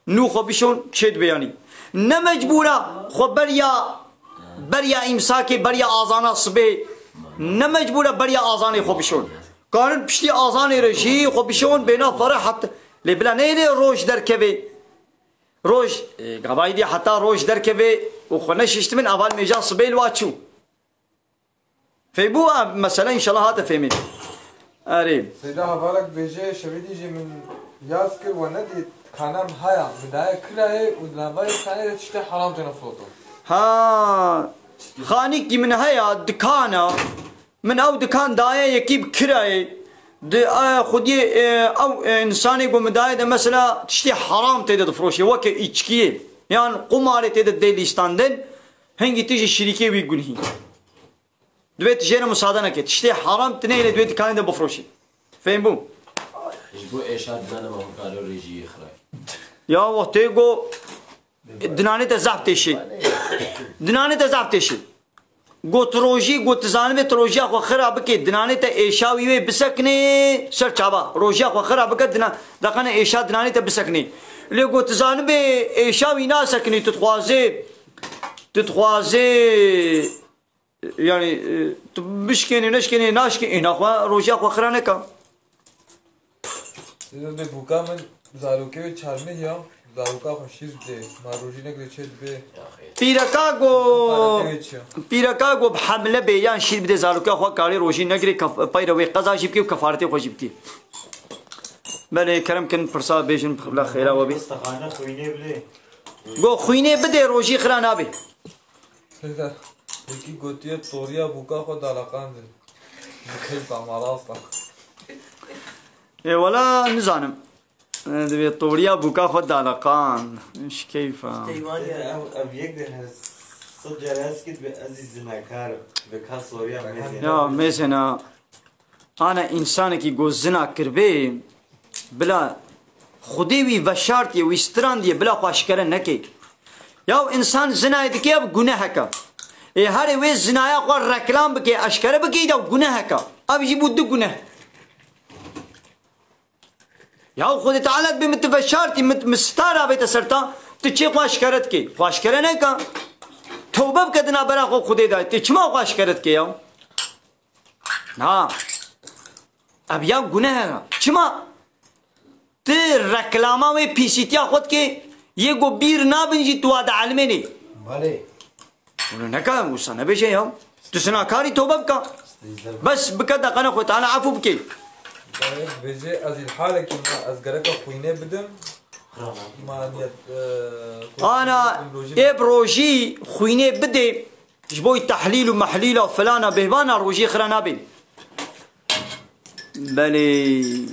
نو خو بشون تشد بياني نمجبورا خو بريا امساكي بريا آزانا صبي نمجبورة بريا آذاني خو بشون كانت بشتي آذاني رجي خو بشون بينا فرح حتى لبلا نيلي روش در كبي روش قبايدي حتى روش در كبي وخنش يشتمن أول ميجان صبيل واتشو فيبوها مثلا إن شاء الله هذا فهمين أريم سيدا هفالك بيجي شبيدي جي من يذكر وندي كانم هيا بداية كلاهي ودناباي كاني تشتي حرام تنفلوتو ها خانيك من هيا دكانة من أو دكان داية يكيب كراي خدي أو إنسان يقول مداية مثلا تشتي حرام تيدا فروشي وك إيشكيه يعني قمارة تيدا ديلي ستاندن هنجي تيجي الشركة ويقول هي دويت جينا مساعدنا كده تشتي حرام تنيل دويت كان ده بفروشي فين بو يجبو إيشاد دنا ما هو قالوا ريجي يخرج يا وقتيجو دناني تزعبت شيء دناني تزعبت شيء قلت روجي قلت زانبي تروجي أخو خراب كي دناني تإيشاوي بسكني سر شابا روجي أخو خراب كي دنا دقنا إيشا دناني تبسكني اللي قلت زانبي إيشاوي ناسكني تتخوازي يعني بشكني نشكني ناشكني هنا أخو روجي أخو خرانكا سيدا بوكا من زاروكي چارمي يا زاروكا خوشيز دي ما روجي نگري چد بي پیرکاگو بحمله بیان شیر بده زاروکا خو کاری روشی نگری پیروی قضا جیب کی و کفارتی خو جیب کی بله کرم کن پرسا بیشن بخبلا خیره و بی استخانه خوینه بله گو خوینه بده روشی خرا نابی سيدا يكي قوتيه طوريا بوكا خو دالقان دي بخيل تعمال اصلا ولا نزانم دبي طوريا بوكا خو دالقان ايش كيف اب یک ده صد جلس كده بعزيز زناكار بكا سوريا يا مثلا انا انسان کی گو زنا کربه بلا خودی وی بشارت وی استراندی بلا خوشکره نکی یا انسان زنا دکی اب گناه کا هر وی زنایا خو رکلام بکی اشکره بکی دا گناه کا اب يجيبوا دو گناه یا خود تعالی بمتبشارتی مستارا بیت سرتا تچی خوشکرت کی خوشکره نکا توبه بکدنا برا خو خودی دا تچما خوشکرت کی یا نا اب یا گناه چما ت رکلاما و پیسیتیا خود کی یه گو بیر نابنجی تو اد علمه نی بله اون نکا وسنه بشه یا تسنا کاری توبه بکا بس بکدا قنا خو تعالی عفو بکی بيجي از الحالة كما از قرأت خوينة بدم ما نيت أنا إبروجي خوينة بدي جبوي تحليل ومحليل وفلانة بهبانا روجي خرانا بي بلي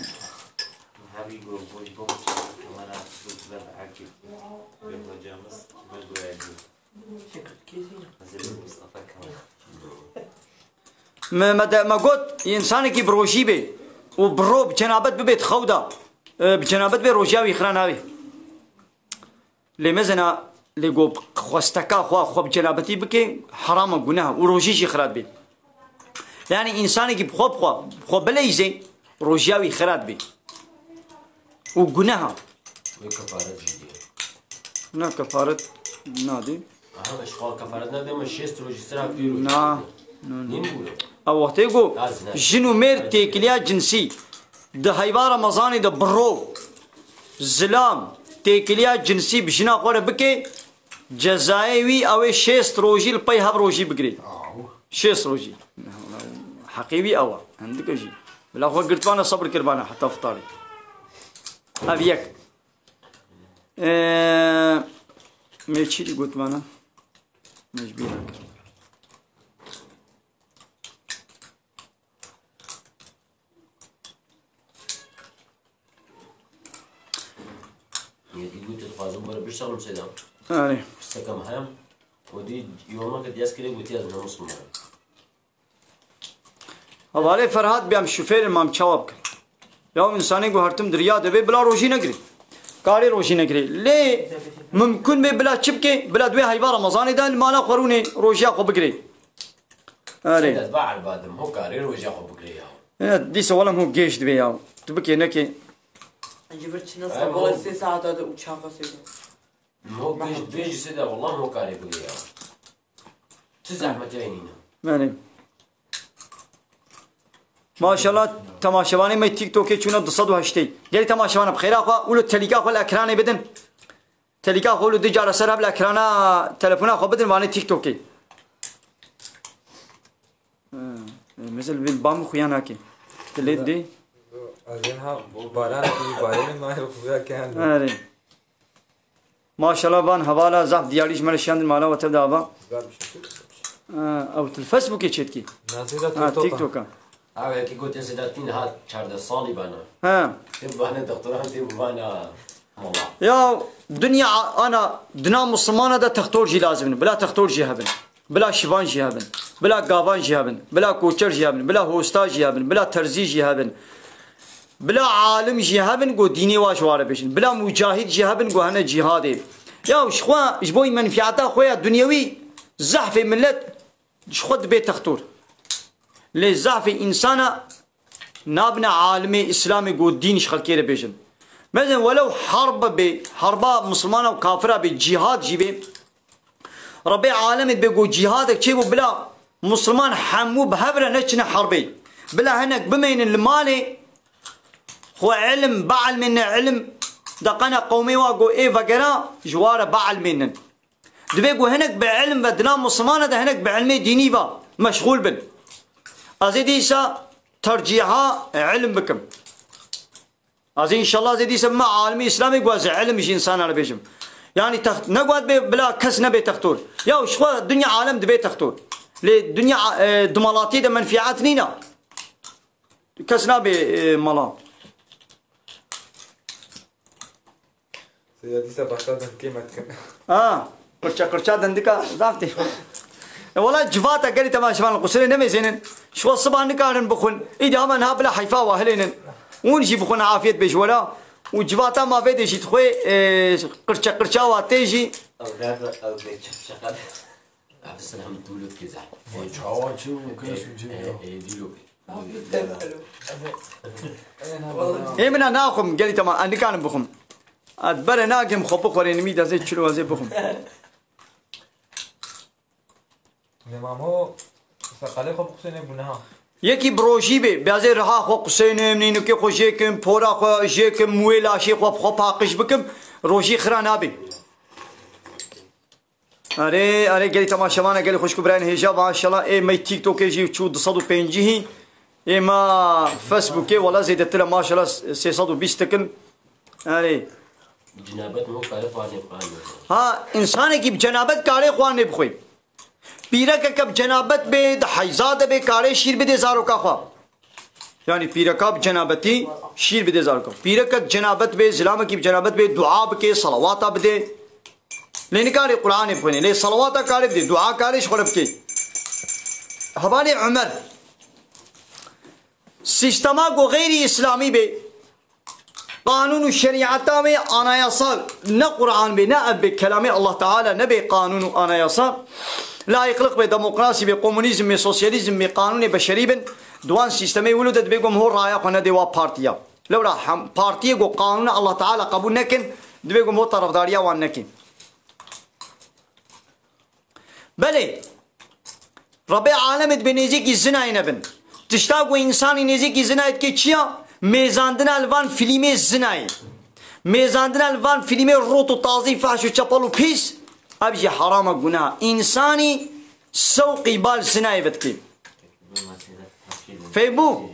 ما قلت إنسان كي بروجي بي وبرو بجنابت ببيت خودا بجنابت بي روجاوي خراناوي لمزنا لقو خوستكا خو بجنابتي بكي حرام قناها وروجيشي خرات بي يعني انساني كي خو بليزي روجاوي خرات بي وقناها كفارة جديدة نا كفارة نادي أهم إشغال كفارة نادي ما شيست روجي سرعة بيرو نا نقول او وقت يقول جنو مير تيكليا جنسي ده هيبا رمضاني ده برو زلام تيكليا جنسي بجنا قوله بكي جزائي او شيست روجي البي هب روجي بقري شيست روجي حقيقي او عندك شيء بلا هو قلت وانا صبر كربانه حتى افطاري ابيك ماشي قلت وانا مجبيرك يقول تتفاوضون برا بيشتغلوا بسيدام آره استكم هم ودي يوم ما قد يسكري وتياز من مسلم حواله فرهاد بیام شوفر مام جواب کن یا انسانی گو هرتم دریا دبی بلا روشی نگری کاری روشی نگری لی ممکن به بلا چبکی بلا دوی هیوا رمضان دان مالا خورونه روشی خو بگری آره سيدات باع البادم هو كاري روجي أخو بقريه دي سوالم هو گیش دوی یا تبکی نکی جبرت نص والله 3 ساعات هذا وشافه سيده هو بيجي سيدا والله هو كاري بقريه تزحمة عينينا يعني ما شاء الله تماشاواني ما تيك توك چونه 208 گلی تماشاوانه بخیر اخوا اولو تلیکا خو الاکران بدن تلیکا خو دو جار سر ابل اکران تلفون خو بدن وانه تیک توک مثل بالبام خویانا کی تلید دی ازينها باران بارين ما يخويا كان اره ما شاء الله بان حوالا زاف دیاریش من شاند مالا و تبدا با او الفيسبوك يشتكي نازله تيك توك اوه کی گوتی زداتین هات 14 سالی بنا ها تبغانا دكتوران تبغانا ماما يا دنيا انا دنا مسلمانه ده تختور جي لازم بلا تختور جي هبن بلا شبان جي هبن بلا قابان جي هبن بلا کوچر جي هبن بلا هوستا جي هبن بلا ترزي جي هبن بلا عالم جي هبن گو ديني واش واره بشن بلا مجاهد جي هبن گو هنا جهاد يا شخوا جبوي منفعتا خويا دنيوي زحف ملت خد بيت تختور لزعف انسان نابنا عالم اسلامي گو دين خلقي بيجن مثلا ولو حرب مسلمان و كافره بجهاد جيبه ربي عالم بيقو جهادك تشيبو بلا مسلمان حمو بهبره نچنا حربي بلا هناك بمين المالي هو علم بعل من علم دقنا قومي واقو ايه فقرا جوار بعل منن دبيقو هناك بعلم بدنا مسلمان ده هناك بعلمي ديني با مشغول بن ازيديسا ترجيحها علم بكم ازي ان شاء الله زيديسا مع عالمي اسلامي قواز علم مش انسان على بيجم يعني نقعد بلا كس نبي تختور يا شو الدنيا عالم دبي تختور للدنيا دمالاتي ده منفعات نينا كس نبي ملا سيديسا باشا كلمه قرشا دندكا زافتي والله جفاتا قالي تمام شمال القصرين نمي زينن شو الصبح نكارن بخون إذا ما نهاب لا حيفا واهلين ونجي بخون عافية بيش ولا وجفاتا ما بيدي شي تخوي قرشا واتيجي عبد السلام دولوب كذا وجاوجو ديلوب ايه منا ناخم قالي تمام أنا كان بخم أدبر ناقم خبق ورين ميدا زي تشلو زي بخم نمامو سقاله خب حسين بنها یکی بروژی بیازه رها خو قسینم نینو که خوشی کم پورا خو جکم مویلا شی خو پاکش بکم روژی خرانابی اره گلی تماشاوانه گلی خوشکو برای هجاب ماشاءالله ای می تیک توک جی 250 ای ما فیسبوک ولا زیدت له ماشاءالله 320 تکن اره جنابت مو کار پانی ها انسان کی جنابت کاره خوان نه بخوی پیرا کا کب جنابت به حیزاد به کاره شیر بده زارو کا خوا یعنی پیرا کا جنابتی شیر بده زارو کا پیرا کا جنابت به اسلام کی جنابت به دعا به صلوات بده لین کاره قران پونه له صلوات کاره بده دعا کاره شغل کی حوالی عمر سیستما گو غیر اسلامی به قانون و شریعتا به آنایاسا نه قرآن به نه به کلام الله تعالی نه به قانون و آنایاسا لا يخلق بديمقراطي بكومونيزم بسوسياليزم بقانون بشري بن دوان سيستمي ولدت بيقوم هو رايا خنا دوا بارتيا لو راح بارتيا جو قانون الله تعالى قبول نكن بيقوم هو طرفداريا وان نكن بلي ربي عالم بنيزيك الزنا ينبن تشتاق انسان نيزيك الزنا كيتشيا ميزاندنا الوان فيلم الزنا ميزاندنا الوان فيلم روت وطازي فحش وشابلو بيس ابجي حرام گناه انساني سوقي بال سناي بتكي فيبو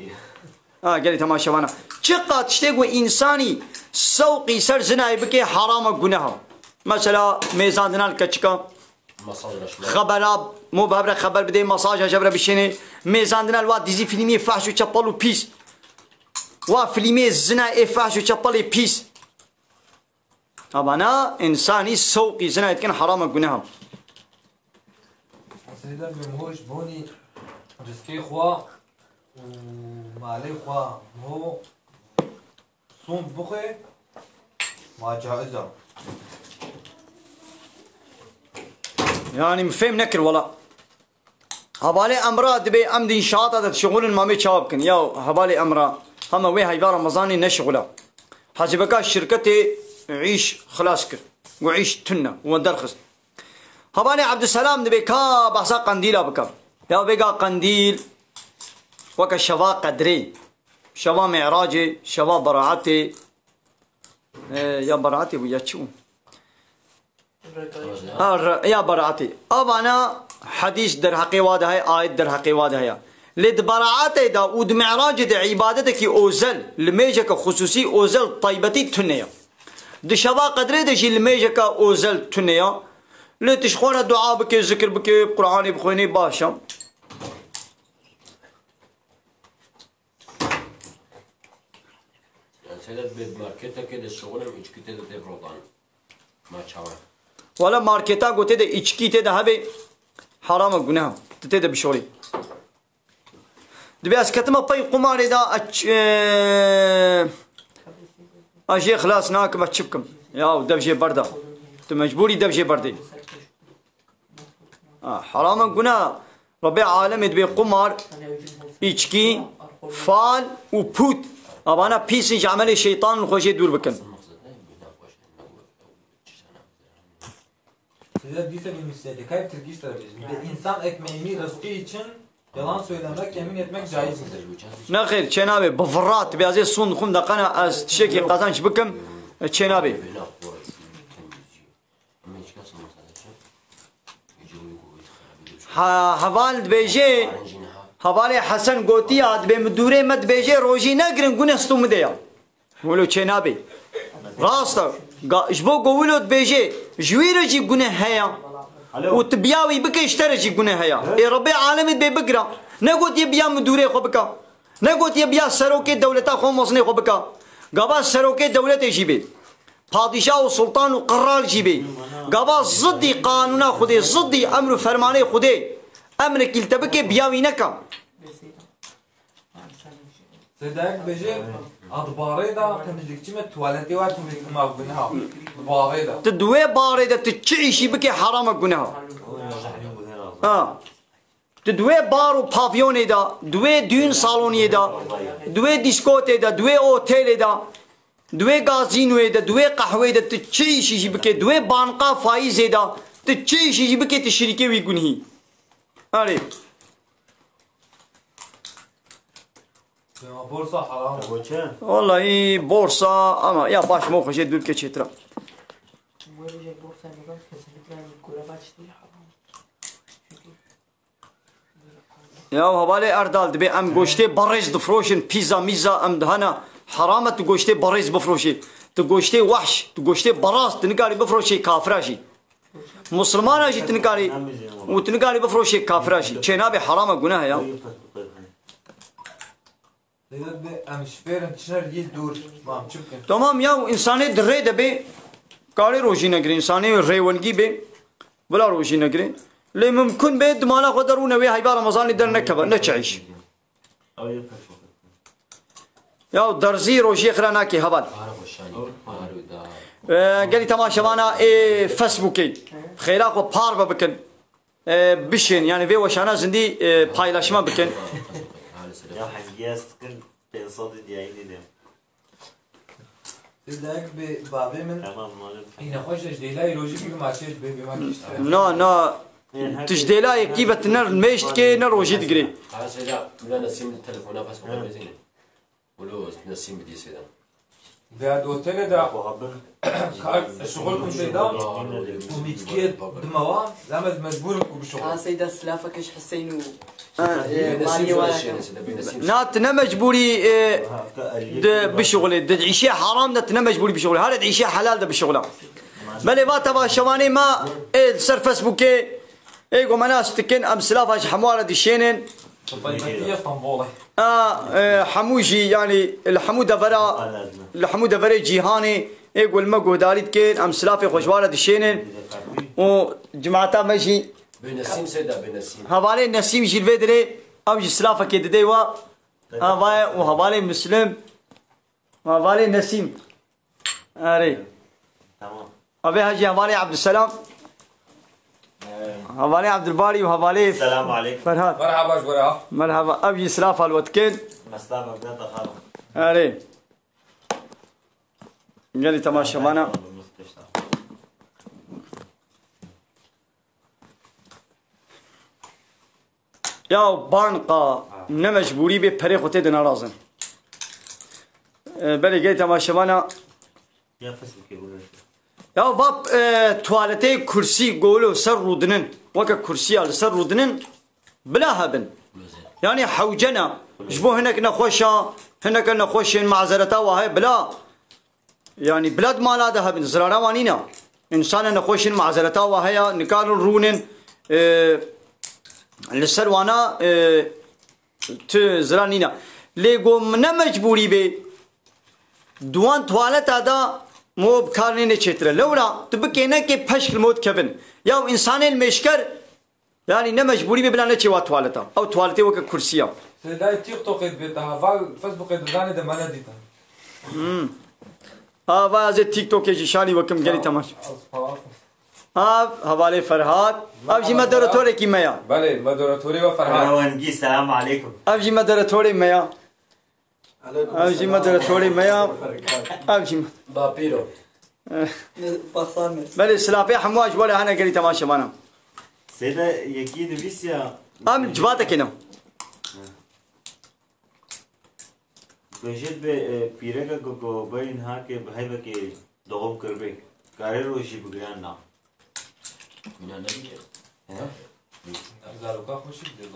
قالي تماشا وانا چقدر تشتغو انساني سوقي سر سناي بكي حرام گناه مثلا ميزاندنا الكچكا خبراب مو بابر خبر بده مساج جبر بشيني ميزاندنا الواد ديزي فيلمي فحش وچپلو بيس وا فيلمي زنا فحش وچپلي بيس طبعا انساني سوقي زنا يتكن حرام گناه سيدا بمهوش بوني رزقي خوا ومالي خوا هو صوم بخي ما جائزة يعني مفهم نكر ولا هبالي امراض بي امد انشاءات هذا شغل المامي شابكن يا هبالي امراض هم وي هاي رمضاني نشغله حسبك الشركه عيش خلاص كر وعيش تنة ودرخص هباني عبد السلام دبي كا بحسا قنديل بكر يا بيقا قنديل وك شوا قدري شوا معراجي شوا براعتي يا براعتي ويا شو يا براعتي أنا حديث در حقي واده هي آية در حقي واده هي لد براعتي دا ود معراج دا عبادتك أوزل لميجك خصوصي أوزل طيبتي تنيا د شوا قدري دا جي لميجك أوزل تنيا لتشخونا دعاء بك ذكر بك قرآن بخويني باشا سيدات بالماركتة كده الشغل مش كده تفرضان ما تشاور ولا ماركتا قلت ده إيشكي تده هبي حرام جناه تده بشوري دبي أسكتما باي قمار ده أشي خلاص ناكم أتشبكم يا دبجي بردا تمجبوري دبجي بردي حرام جناه ربي عالم دبي قمار إيشكي فال وبوت أبانا بيسنج عمل الشيطان وخوشي دور بكن Size değilse bir müstehdi. Kayıp Türk iş tarafı. İnsan ekmeğini rızkı için yalan söylemek, yemin etmek caiz midir? نخير شنابي بفرات بيازي صون خم دقنا از تشكي قازانش بكم شنابي حوال بيجي حوالي حسن قوتي عاد بمدوري مد بيجي روجي نقرن قني استو مديا ولو شنابي راستا جبو قولو بيجي جويرو جي قني هيا وتبياوي بك اشتري جي قني هيا اي ربي عالمي ببقرا نقول يبيا مدوري خو بكا نقول يبيا سروكي دولتا خو مصني خو بكا قبا سروكي دولتي جيبي پادشاه وسلطان وقرار جيبي قبا ضدي قانونا خدي ضدي امر فرماني خدي امر كلتبكي بياوي نكا Sedek beji adbare da temizlikçi mi tuvaleti var temizlikçi mi günah? Adbare da. تدوي بارده تشعيشي بكي حرام قناها تدوي بارو بافيوني دا دوي دون صالوني دا دوي ديسكوتي دا دوي اوتيلي دا دوي غازينوي دا دوي قهوه دا تشعيشي بكي دوي بانقا فايزي دا تشعيشي بكي تشريكي وي قنهي علي Borsa haram. والله بورصة اما يا باش مو خشيت بك تشترا يا هوالي اردال دبي ام گوشتي برز دفروشن بيزا ميزا ام دهنا حرامه تگوشتي برز بفروشي تگوشتي وحش تگوشتي براس تنقالي بفروشي كافراشي مسلمان اجي تنقالي وتنقالي بفروشي كافراشي چنابي حرامه گناه يا Sedek be amşferin çiner yed dur. Mam çıkın. تمام يا انساني دري دبي قالي روجي نگري انساني ريونگي بي بلا روجي نگري لي ممكن بيد مالا قدرونه وي هاي رمضان در نكبه نچعيش يا درزي روجي خراناكي هبال قالي تماشا وانا فيسبوكي خيراق و باربا بكن بشين يعني في وشانا زندي paylaşma بكن Ya hangi sıkın pensat diyeydi. Sedek be babimin Tamam malum. yine hoş deylay roji bir maçet be bir maçet. نا تجديلا كيف تنر مشت كي نروجي دقري على سيدا ولا نسيم التليفون بس مقام زين ولو نسيم بدي سيدا Ve otele da şugul kunde da ومتكيد دموا لما مجبور نكون بشغل. سيدة سلافك ايش حسين نسيم ولا شيء سيدا بنسيم نات نمجبوري بشغله دعيشة حرام نات نمجبوري بشغله هذا دعيشة حلال ده بشغله بله ما تبع شواني ما سر فيسبوكي ايغو مناس تكن ام سلافاش حمواره ديشينن طيبتي اسطنبول. حموجي يعني الحمودة فرا الحمودة فرا جيهاني ايغو المقو داريت كين ام سلافي خوشواره ديشينن وجماعتا ماشي بنسيم سيدا بنسيم حوالي نسيم جلفيدري او جي سلافه كي دديوا وحوالي مسلم وحوالي نسيم اري Tamam. ابي هاجي حوالي عبد السلام حوالي عبد الباري وحوالي Selamun aleyküm. فرهاد مرحبا جبرا. مرحبا ابي سلافه الوتكين Mesleğe Bagdad'da kalım. اري قال لي تماشى معنا یا بانقا نمجبوری به پره خوته دنا رازن بله گیت تماشاوانا یا فیسبوکی بود یا باب توالته کرسی گولو سر رودنن وکا کرسی على سر رودنن بلا هبن يعني حوجنا جبو هناك نخوشا هناك نخوش معذرتا وهي بلا يعني بلاد ما لا هبن زرارا وانينا انسان نخوش معذرتا وهي نكال رونن لسر وانا تزرانينا ليگو من مجبوري به دوان توالت هذا مو بكارني نشتره لولا تبكينا كي فشل موت كفن يا انسان المشكر يعني نمجبوري به بلا نشي توالتا او توالتي وك كرسيه سيداي تيك توك بيتها فال فيسبوك داني ده مالا ديتا ها زي تيك توك شاني وكم جري تماش حوالے فرهاد اب جی مدرتوري کی ميا بله مدرتوري وفرهاد روانجي السلام عليكم اب جی مدرتوري ميا اب جی مدرتوري ميا اب جی بابيرو بله سلافي حمواج ولا انا جري تماشا معنا سيدا يكي نبيسيا ام جواتك هنا بجد به پیرگا گو باین ها که بهای بکی دوم کربه کاری روشی بگیرن نه نه نمیگه زاروكا خوشي بدي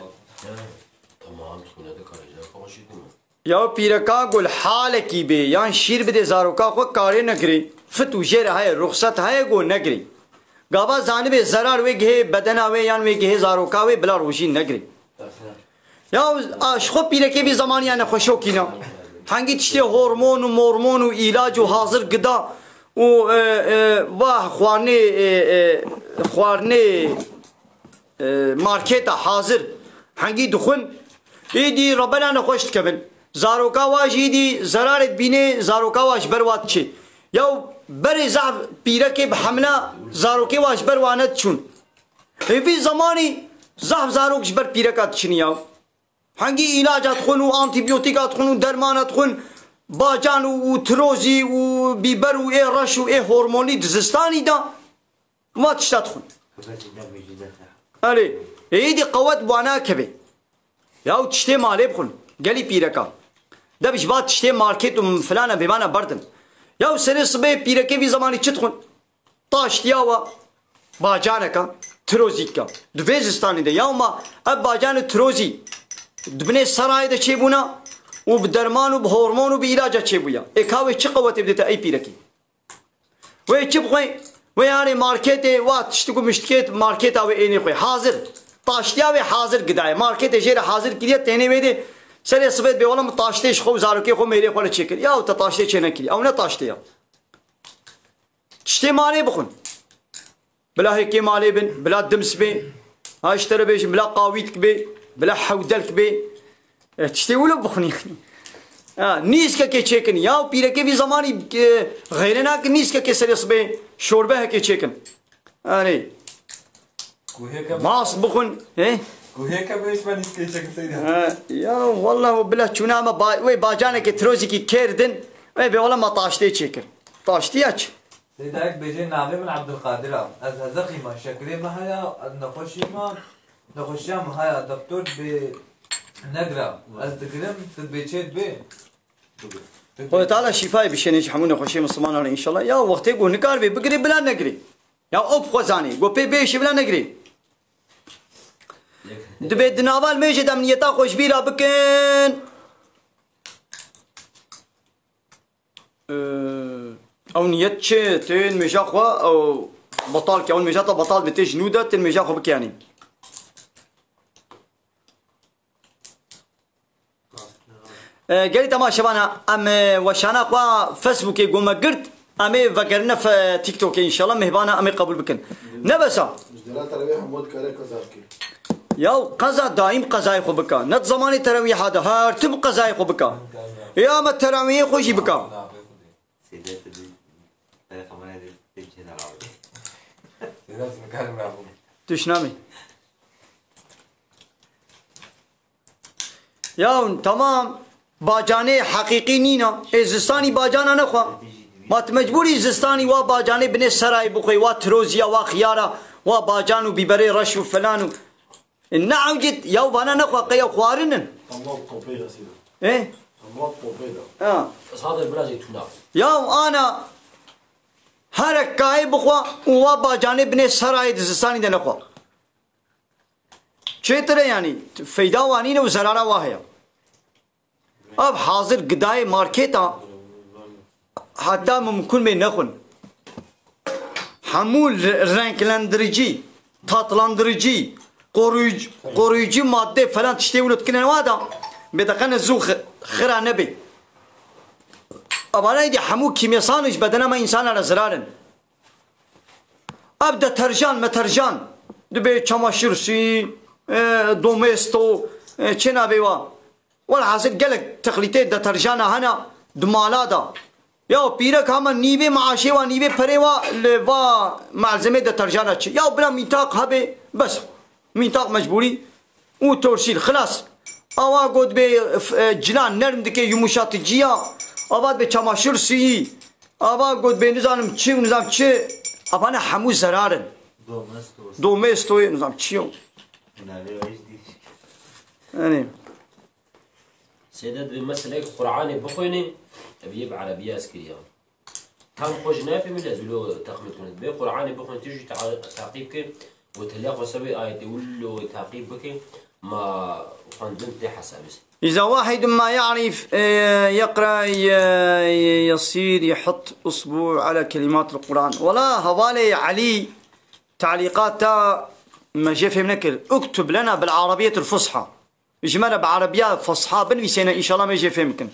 تمام تكون هذا كارجا خوشي تمام یا پیرکا گل حال کی به یا شیر بده زاروکا خو کاری نکری فتو جره های رخصت های گو نکری گاوا جانب zarar و گه بدن و یان و گه زاروکا و بلا روشی نکری یا اشخو پیرکی بی زمانی یعنی خوشو کینا hangi işte hormonu mormonu ilacı hazır gıda o xwarne marketa hazır hangi dukhun idi rabbana nakhosh tkabin zaroka wajidi zararet bine zaroka wash berwat chi ya beri zab pirake bhamla zaroke wash berwanat chun evi zamani zab zarok ber pirakat chini ya hangi ilacat khunu antibiyotikat khunu dermanat khun bacan u trozi u biber u rash u hormoni dizistani da ma tishtat khun ali eydi qawat bana kebe ya tishte maleb khun gali piraka da bishbat tishte market u flana bimana bardin ya sene sbe pirake vi zamani chit khun tash diyawa bacanaka trozika dvezistani de ya ma ab bacan trozi دبني سراي ده چه بونا و بدرمان و بهورمون و بعلاج چه بويا اكاوي چه قوت بدته اي بيركي وي چه بخوي وي يعني ماركت وات تشتكو مشتكيت ماركت او اني خوي حاضر طاشتيا و حاضر قداي ماركت جير حاضر كدي تني ويدي سري سبت بي والله طاشتيش خو زاركي خو ميري خو چيكل يا او طاشتي چه نكري او نه طاشتيا تشتي مالي بخون بلا هيك مالي بن بلا دمس بي هاشتري بيش بلا قاويتك بي بلا حودلك بي تشتي ولا بخني نيسكا كي تشيكن يا بيركي في زماني غيرنا نيسكا كي سريس بي شوربه كي تشيكن اني ماس بخن ايه وهيك بيش ما نيسكا تشيكن سيدي يا والله بلا تشوناما وي باجانا كي تروزي كي كيردن وي بي والله ما طاشتي تشيكن طاشتي اش سيداك بيجي نعمي من عبد القادر از هزقي ما شكري ما هيا نخشي ما نخشام هيا دكتور ب نقرا از دقرم تبيتشيت بي الله تعالى شفاء بشنيش حمونا خوشي مسلمان ان شاء الله يا وقت يقول نكار بي بقري بلا نقري يا اوب خوزاني قو بي بيش بلا نقري دبي دنابال ميجي دمنيتا خوش بيرا بكن او نيت شي تين ميجا خوا او بطال كون ميجا بطال بتيج نوده تين ميجا خو بكياني قالي تماشا بانا ام وشانا خوا فيسبوك يقوم قرت امي فكرنا في تيك توك ان شاء الله مهبانا امي قبول بكن نبسا مجدلا تراويح مود كاري كزاركي يا قزا دائم قزاي خو بكا نت زماني تراويح هذا هارتم قزاي خو بكا يا ما تراويح خوشي بكا تشنامي يا تمام باجانه حقيقي نينا زستاني باجانا نخوا ما مجبوري زستاني وا باجانه بن سراي بخوي وا تروزيا وا خيارا وا باجانو بيبري رش وفلانو النعم جد يا وانا نخوا قيا خوارنن الله طوبيدا سيدا ايه الله طوبيدا بس هذا البلاد يتناف يا انا هركاي بخوا وابا جانب نے سراي دزستاني ده نخوا چه يعني فيدا واني نو زرارا واهيا अब हाजिर गदाए Marketa hatta mümkün mi nakun hamul renklendirici tatlandırıcı koruyucu madde falan تشتغلوا كنا وادا بدقنا زوخ خرا نبي أبانا يدي حمو كيمياسانش بدنا ما إنسان على زرارن أبدا ترجان مترجان دبي çamaşır suyu دوميستو چنا بيوا والحاصل قالك تقليتي دا ترجانا هنا دمالادا يا بيرك هما نيبي معاشي ونيبي فريوا لوا معلزمه دا ترجانا يا بلا ميثاق هبه بس ميثاق مجبوري وترسيل خلاص اوا قد بي جنان نرم دكي يمشاتجيا اباد به çamaşır suyu aba قد بي نظام چي نظام چي ابانا حمو زرارن دوميستو نظام چيو يعني سيدات بمثل هيك قرعاني بخويني تبيب عربية اسكريا كان خوش نافي من لازلو تخمتون بي قرعاني بخويني تيجي تعقيبك وتلاق وسبي آية تقول تعقيبك ما فندمت حسابس إذا واحد ما يعرف يقرأ يصير يحط أسبوع على كلمات القرآن ولا هوالي علي تعليقات ما جاء في منكر اكتب لنا بالعربية الفصحى اجمالا بعربية فصحى بنفسنا إن شاء الله ما يجي فهمكن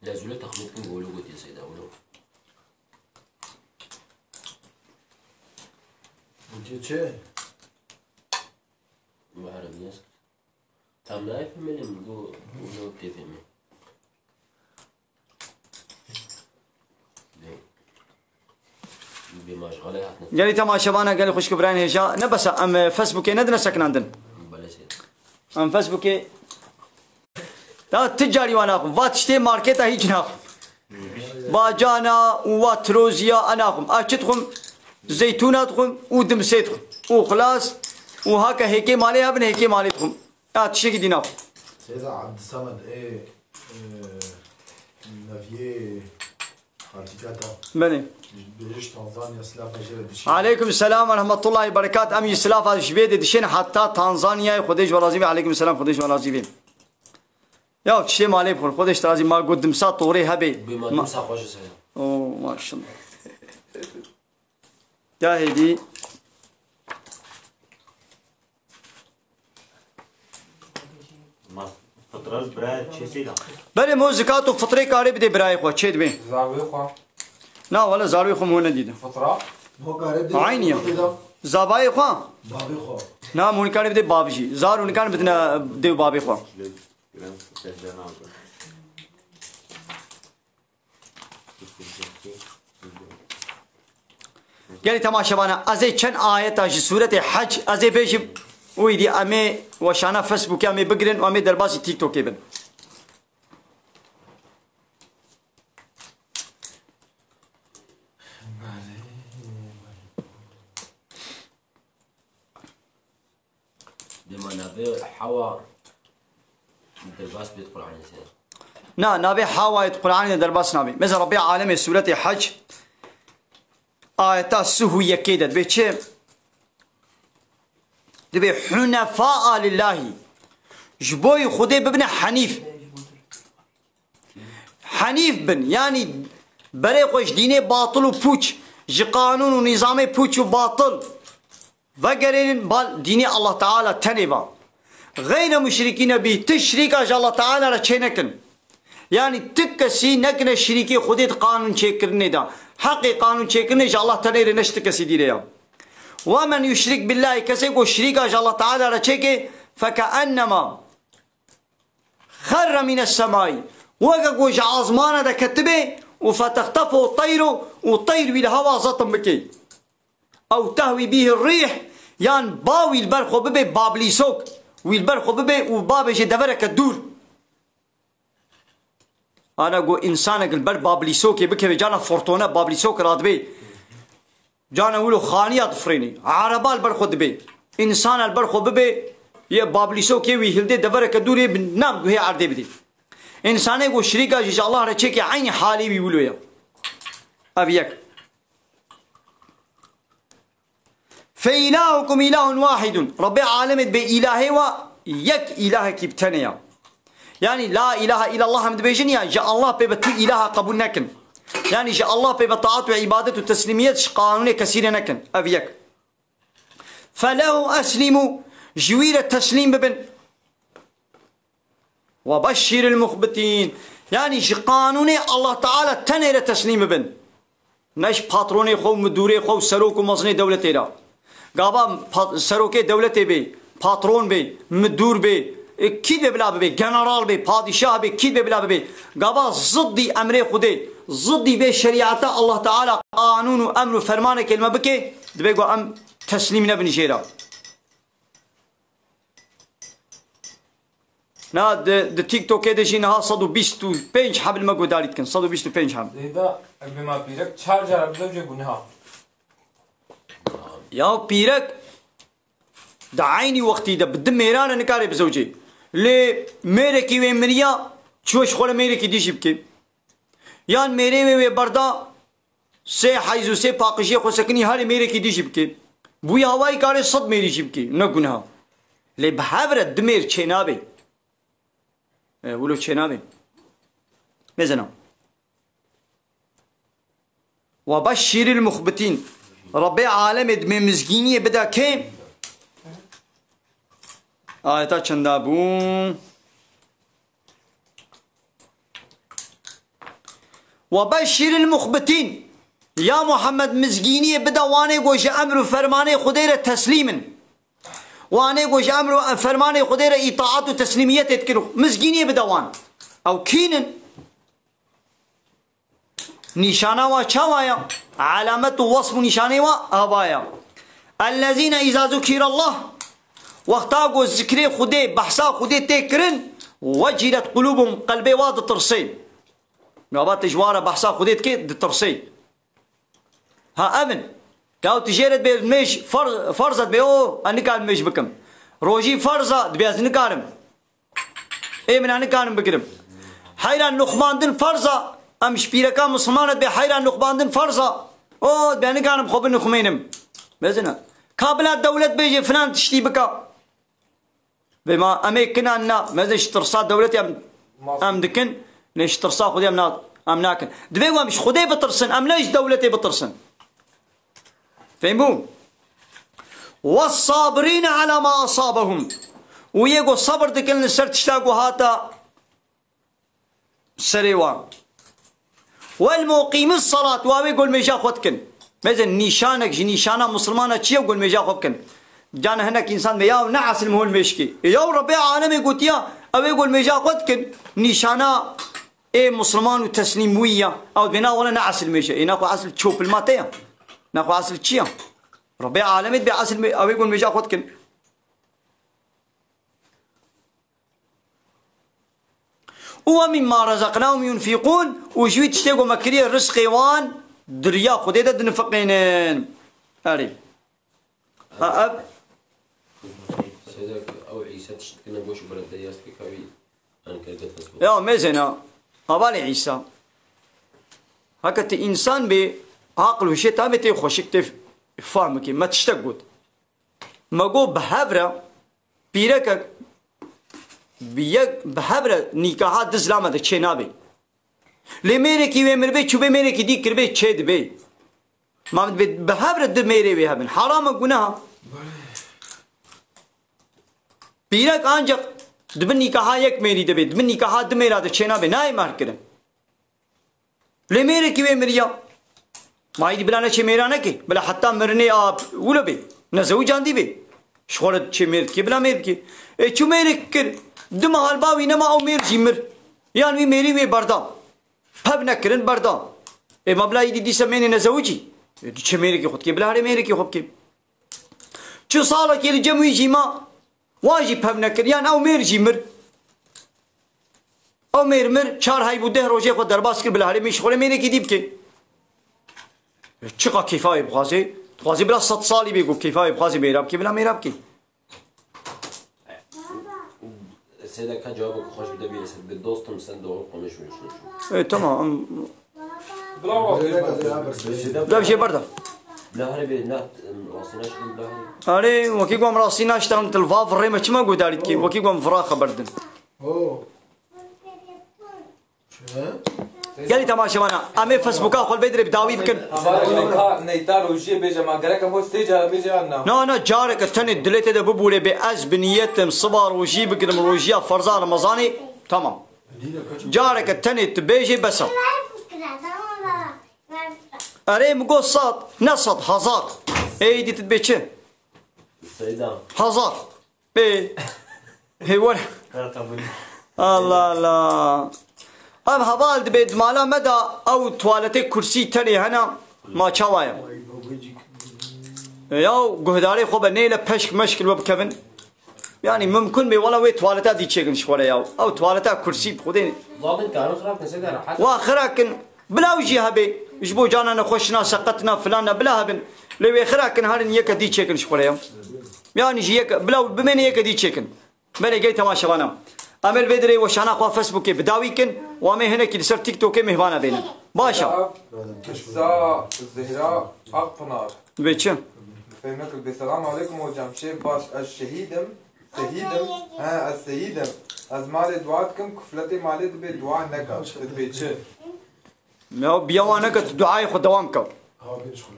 لازلو تخمتكم قولوا قلت يا سيدة قولوا انت چه؟ بعربية تام لا يفهمني قولوا بتفهمي قالي تماشبانا قالي خوش كبران هجا نبس ام فيسبوك ندنا سكن عندنا ام فيسبوك لا تجاري وانا اخم واتشتي ماركتا هيج ناخم باجانا واتروزيا انا اخم اشتخم زيتوناتكم ودمسيتكم وخلاص وهكا هيك مالي ابن هيك مالتكم اتشي دينا سيدة عبد الصمد ايه نافيه حركاتا بني عليكم السلام ورحمة الله وبركاته أمي سلاف هذا شبيد دشين حتى تنزانيا خديش ورازيبي عليكم السلام خديش ورازيبي يا تشتي مالي بخور خديش ترازي ما قدم ساعة طوري هبي بما تمسح وجه سيدة أوه ما شاء الله يا هدي فطرة براي شيء سيدا بله مو زكاة وفطري كاري بدي براي خو تشيد بين زاوية خوا لا ولا زاروي خو مو نديد فطرة عينيا زباي خو بابي خو نا مو كان بدي بابجي زارو كان بدنا بدي بابي خو قال تماشا بانا ازي كان آية اجي سورة حج ازي بيجي ويدي امي وشانا فيسبوك امي بقرن وامي درباسي تيك توك ابن لما نبي حوا درباس بيدخل عن الإنسان نا نبي حوا يدخل عن درباس نبي مثل ربي عالمي سورة حج آيات سهوية كده بيتشي دبي حنفاء لله جبوي خدي ببن حنيف حنيف بن يعني بري خوش ديني باطل وبوش جي قانون ونظامي بوش وباطل وقرين بال ديني الله تعالى تنبا غير مشركين به تشريك اج الله تعالى رچينكن يعني تكسي نكن شريكي خديت قانون چيكرني دا حقي قانون چيكرني اج الله تعالى نشتكسي ديريا ومن يشرك بالله كسيكو شريك اج الله تعالى رچيكي فكأنما خر من السماء وقاقو عظمانا دا كتبه وفتختفه الطير والطير بالهواء زطن بكي او تهوي به الريح يعني باوي البرخو ببي بابليسوك والبرخو ببي وبابي دفرك الدور انا قو انسانك البر بابليسوك بكي جانا فورتونا بابليسوك راد بي جانا ولو خانيات فريني عربال برخو دبي انسان البرخو ببي يا بابليسو كيوي هلدي دبرك دوري بنام هي عردي بدي انسان يقول شريكه ان شاء الله رتشيك عيني حالي بيقولوا يا ابيك فإلهكم إله واحد رب عالم بإله ويك إله كبتنيا يعني لا إله إلا الله حمد بيجنيا جاء الله ببتو إله قبول نكن يعني جاء الله ببطاعات وعبادة وتسليميات قانون كثير نكن أبيك فله أسلموا جوير التسليم ببن وبشر المخبتين يعني قانون الله تعالى تنير التسليم ببن نش باتروني خو مدوري خو سروك ومصني دولتي لا قابا سروكي دولتي بي باترون بي مدور بي كيد بلا بي جنرال بي بادشاه بي كيد بلا بي قابا ضدي امر خدي ضدي بي شريعه الله تعالى قانون وامر فرمان كلمه بكي دبيغو ام تسليمنا بنجيرا نا د تيك توك كده شي نها 125 حبل ما قداريت كان 125 حبل اذا بما بيرك شارجر بزوجه جنها يا بيرك دعيني وقتي ده بدم ميران نكاري بزوجي لي मेरे की वे मरिया चोश खोले मेरे की दिश के यान मेरे में वे बर्दा से हाइजू से पाकिशे खो सकनी हर मेरे की दिश के बुया हवाई कारे सद मेरी शिप की न गुनाह ले बहावर दमेर छेनाबे ولو छेनाबे مزنا وبشر المخبتين ربي عالم دم مزگینی بدا که آیتا چندابون وبشر المخبتين يا محمد مزگینی بدا وانه گوش امر و فرمان خدير تسليما وانه گوش امر و فرمان خدير اطاعت و تسلیمیت تکرو مزگینی بدا وان او كينن نشانه و چوایا علامت و وصف نشانه و آوایا الذين اذا ذكر الله وقتا گو ذکر خودی بحثا خودی تکرن وجلت قلوبهم قلبي واد ترسي نوبات جواره بحثا خودی تك ترسي ها امن قاو تجارت بمش فرضت بيو اني كان مش بكم روجي فرضه بياز نكارم اي من اني كان بكرم حيران نخباندن فرضه ام شبيركا مسلمانه بحيران نخباندن فرضه او بيان كان بخوب نخمينم بزنا كابلات دولة بيجي فلان تشتي بكا بما اميكنا ان ماذا اشترصات دولتي ام دكن ليش ترصا خذي امناكن دبيغو مش خذي بترسن ام ليش دولتي بترسن فهمون والصابرين على ما اصابهم ويجو صبر دكن السر تشتاقوا هاتا سريوان والمقيم الصلاة ويقول ميشا خدكن مثلا نشانك جي نشانه مسلمانه تشي يقول ميجا خبكن جانا هناك انسان بياو نعس المهول مشكي يا ربي عالمي قلت يا او يقول ميجا خدكن نشانه ايه مسلمان وتسليم ويا او بنا ولا نعس المشي ناخو عسل تشوف الماتيا ناخو عسل تشيا ربي عالمي بعسل او يقول ميجا خدكن ومما رزقناهم ينفقون وشوي تشتاقوا مكريه الرزق وان دريا خدي ده نفقينين اري اب سيدك او عيسى تشتكنا بوش بلد دياس كاوي انا كنت يا مزنا ابالي عيسى هكذا انسان بعقل وشي تامتي خوشك تف فهمك ما تشتقود ما جو بحبره بيرك بيك بحبره نيكاحات دزلامه ده چنابي ले मेरे की वे मेरे बे चुबे मेरे की दी करबे छेद बे मामद बे बहाबर द मेरे वे हबन हराम गुनाह पीरा कान जक दबनी कहा एक मेरी दबे दबनी कहा द मेरा द छेना बे नाय मार करम ले मेरे की वे मेरिया माई दी बलाना छे मेरा ना के बला हत्ता मरने आप उले बे न जऊ जांदी बे शोरत छे मेर की बला मेर की ए चु मेरे कर दम हाल बावी नमा ओ मेर जिमर यानी मेरी वे बरदा فبنا كرن بردا إيه مبلغ دي سميني نزوجي شو ميركي خد كي بلا ميركي خد كي شو صالك اللي جموي جيما واجب فبنا كريان أو مير جيمر أو مير شار هاي بده روجي خد درباس كي بلا مش خله ميركي دي بكي شقا كفاية بغازي بلا 100 صالي بيقول كفاية بغازي ميراب كي بلا ميراب كي سيدا كان جوابك خوش بدا بيسد بالدوستم سندو قمش ويشوف ايه تمام برافو لا بشي برده لا هربي نات وصلناش لا هربي اري وكي قام راسينا اشتغلت الفاف الريمه كما قلت لك وكي قام فراخه بردن اوه شو قال لي تماشى انا امي فيسبوك اخو البدري بداوي بكن نيتا روجي بيجا ما قالك مو ستيج بيجا لنا لا انا جارك التاني دليت ده ببولي باز بنيتم صبر وجي بقدم روجيا فرزا رمضاني تمام جارك التاني تبيجي بس اري مقول صاد نصد حظاظ اي دي تتبيتش سيدا حظاظ ايه هي ولا الله الله ام هبال دبيت مالا مدى او توالتي كرسي تاني هنا ما تشاوايا ياو قهداري خوب نيله بشك مشكل وبكبن يعني ممكن بي والله وي توالتا دي تشيكن شويه ياو او توالتا كرسي بخودين ضابط كانوا خلاص نسيدا راح واخركن بلا وجي هبي جبو جانا نخشنا سقطنا فلان بلا هبن لو اخركن هارن يك دي تشيكن شويه يعني جيك بلا بمن يك دي تشيكن بلا جاي تماشى وانا امل بدري وشانا خو فيسبوك بداويكن وامي هنا كي صار تيك توك مهبانا بينا باشا سا زهراء اقنار بيتش فهمك السلام عليكم وجمشي باش الشهيدم السيدم از مال دعاتكم كفلتي مالي دبي دعاء نكا تبيتش يا بيوانك دعاء خو دوامك ها بيدخل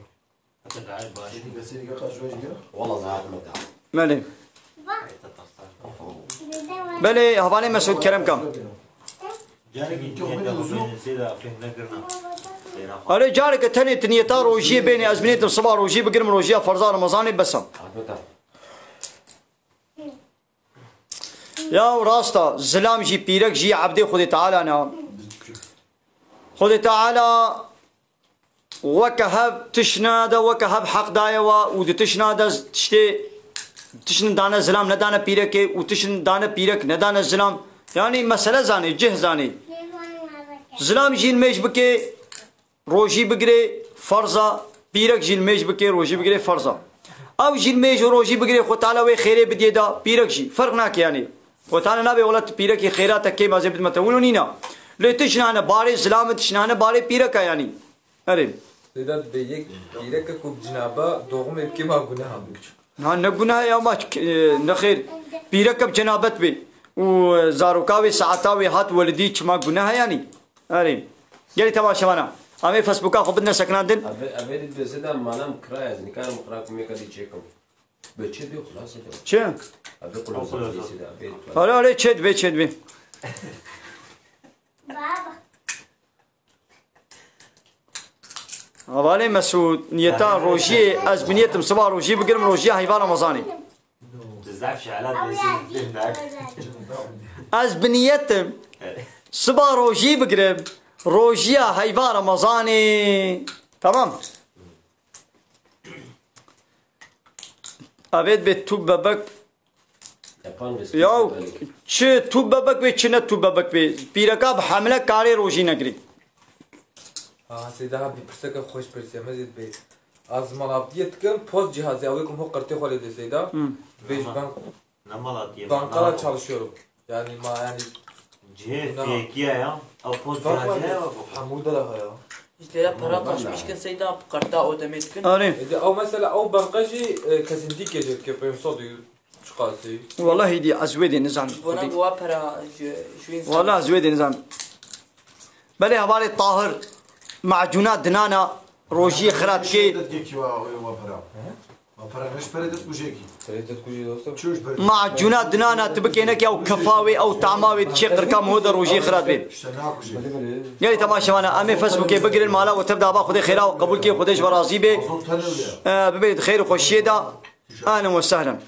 بس اللي قاعد شوي والله زعل متى مالي بلي هبالي مسعود كرم كم أري جارك تاني تنيتا روجي بيني أزمنية الصباح روجي بقرم روجي فرزا رمضاني بسم يا راستا زلام جي بيرك جي عبدي خدي تعالى أنا خدي تعالى وكهب تشنادا وكهب حق دايوا ودي تشنادا تشتي تشن دانا زلام ندانا بيرك وتشن دانا بيرك ندانا زلام يعني مسألة زاني جه زاني زلام جين ميش بكي روجي بقري فرزا بيرك جين ميش بكي روجي بقري فرزا او جين ميش روجي بقري خو تعالى وي خيري بدي دا بيرك جي فرق ناك يعني خو تعالى نابي ولت بيرك خيراتك كي ما زبد متولونينا لي تشنانا باري زلام تشنانا باري بيرك يعني اريم سيدات بيك بيرك كوب جنابا دوغم يبكي ما قناها ها نقولها يا ما نخير بيرك بجنابت بي وزاروكاوي ساعتاوي هات ولدي ما قلناها يعني اريم قال لي تماشى انا امي فيسبوك اخو بدنا سكنان دن ابي بزيدا مالام كرايز يعني كان مقراكم يك دي تشيكم بتشدي خلاص شو ابي قول سيدا ابي هلا هلا تشد بي تشد بي هذا مسعود نيتا روجي از بنيتم صباح روجي بقرم روجي حيوان رمضاني بزاف شعلات بيصير هناك از بنيتم صباح روجي بقرم روجي حيوان رمضاني تمام ابيت بيت توب بابك ياو چه توب بابك بي چه نه توب بابك بي بيركاب حمله كاري روجي نگري سيدا بيرسك خوش برسي مزيد بي از مالابديتكم post cihazı alıyorum ho kartı خالد سيدا بيج بنك bankada çalışıyorum yani جهه فيكيا يا او بوز جهازها حمودة لها يا İşte para kaçmış ki Seyda karta ödemek gün. اري او مثلا او bankacı kesinlik gelecek yapayım soruyu çıkartı والله دي ازودي نظام Buna bu para şu insan. والله ازودي نظام بلي هبالي طاهر معجونات دنانا روجي خرات كي تجيكي وابرا وابرا مش بردت بوجيكي Seydet kuyu dostum شوش برد معجونات دنانا تبكينك او كفاوي او تعماوي تشي قركام هو روجي خرات بين اشتناك وجيكي يعني تماشى وانا امي فيسبوك بقري المالا وتبدا باخذ خيرا وقبول كي خدش ورازي بي صوت هلا ببيت خير وخشيدا اهلا وسهلا